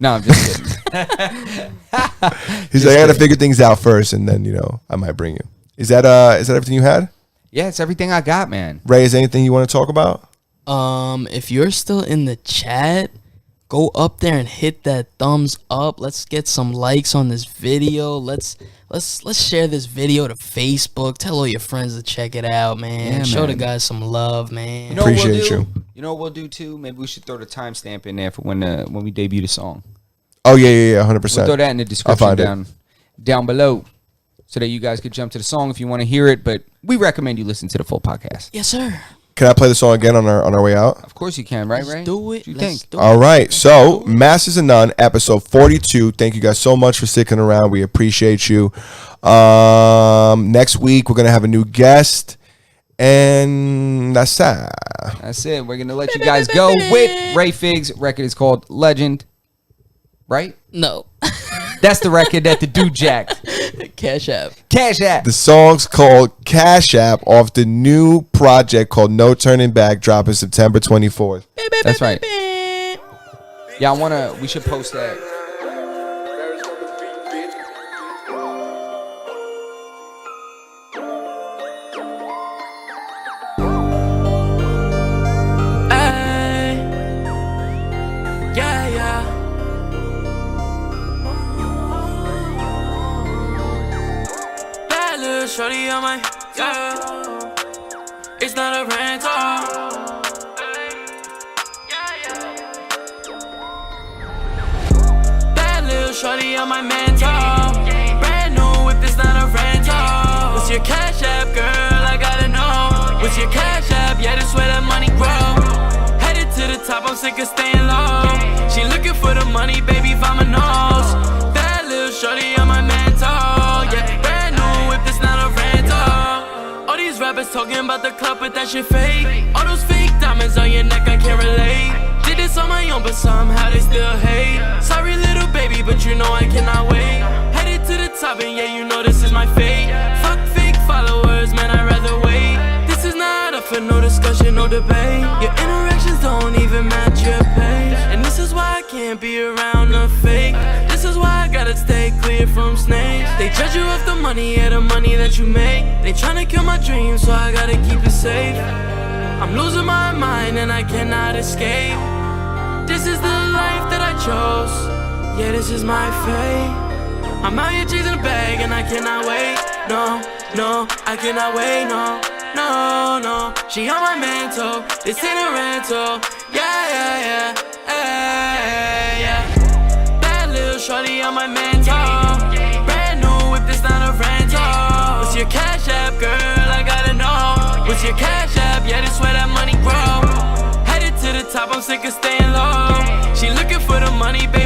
No, I'm just kidding. He's like, I got to figure things out first, and then I might bring you. Is that everything you had? Yeah, it's everything I got, man. Ray, is there anything you want to talk about? If you're still in the chat, go up there and hit that thumbs up. Let's get some likes on this video. Let's let's share this video to Facebook. Tell all your friends to check it out, man. Yeah, Show man. the guys some love, man. You know what Appreciate we'll you. do? You know what we'll do too? Maybe we should throw the timestamp in there for when we debut the song. Oh yeah, 100%. We'll throw that in the description find it. down below, so that you guys could jump to the song if you want to hear it. But we recommend you listen to the full podcast. Yes, sir. Can I play the song again on our way out? Of course you can, right? Let's Right? do it. What you Let's think? do it. All right. So, Masters of None, episode 42. Thank you guys so much for sticking around. We appreciate you. Next week, we're going to have a new guest. And that's that. That's it. We're gonna let you guys go with RayFigz. Record is called Legend. Right? No. That's the record that the dude jacked. Cash App. Cash App. The song's called Cash App off the new project called No Turning Back, dropping September 24th. That's right. Yeah, we should post that. Ay, yeah, yeah. That little shorty on my, yeah. It's not a rental. That little shorty on my mental. Brand new whip, it's not a rental. What's your cash app, girl? I gotta know. What's your cash app? Yeah, that's where that money grow. Headed to the top, I'm sick of staying low. She looking for the money, baby, find my nose. That little shorty on my mental. Yeah, brand new whip, it's not a rental. All these rappers talking about the club, but that shit fake. All those fake diamonds on your neck, I can't relate. Did this on my own, but somehow they still hate. Sorry, little baby, but you know I cannot wait. Headed to the top, and yeah, you know this is my fate. Fuck fake followers, man, I'd rather wait. This is not up for no discussion, no debate. Your interactions don't even match your page. And this is why I can't be around the fake. This is why I gotta stay clear from snakes. They judge you off the money, yeah, the money that you make. They tryna kill my dreams, so I gotta keep it safe. I'm losing my mind and I cannot escape. This is the life that I chose. Yeah, this is my fate. I'm out here chasing a bag and I cannot wait. No, no, I cannot wait. No, no, no. She on my mantle. This ain't a rental. Yeah, yeah, yeah, yeah, yeah. Bad little shorty on my mantle. Brand new whip, this not a rental. What's your cash app, girl? I gotta know. What's your cash app? Yeah, this where that money grow. Headed to the top, I'm sick of staying low. She looking for the money, baby.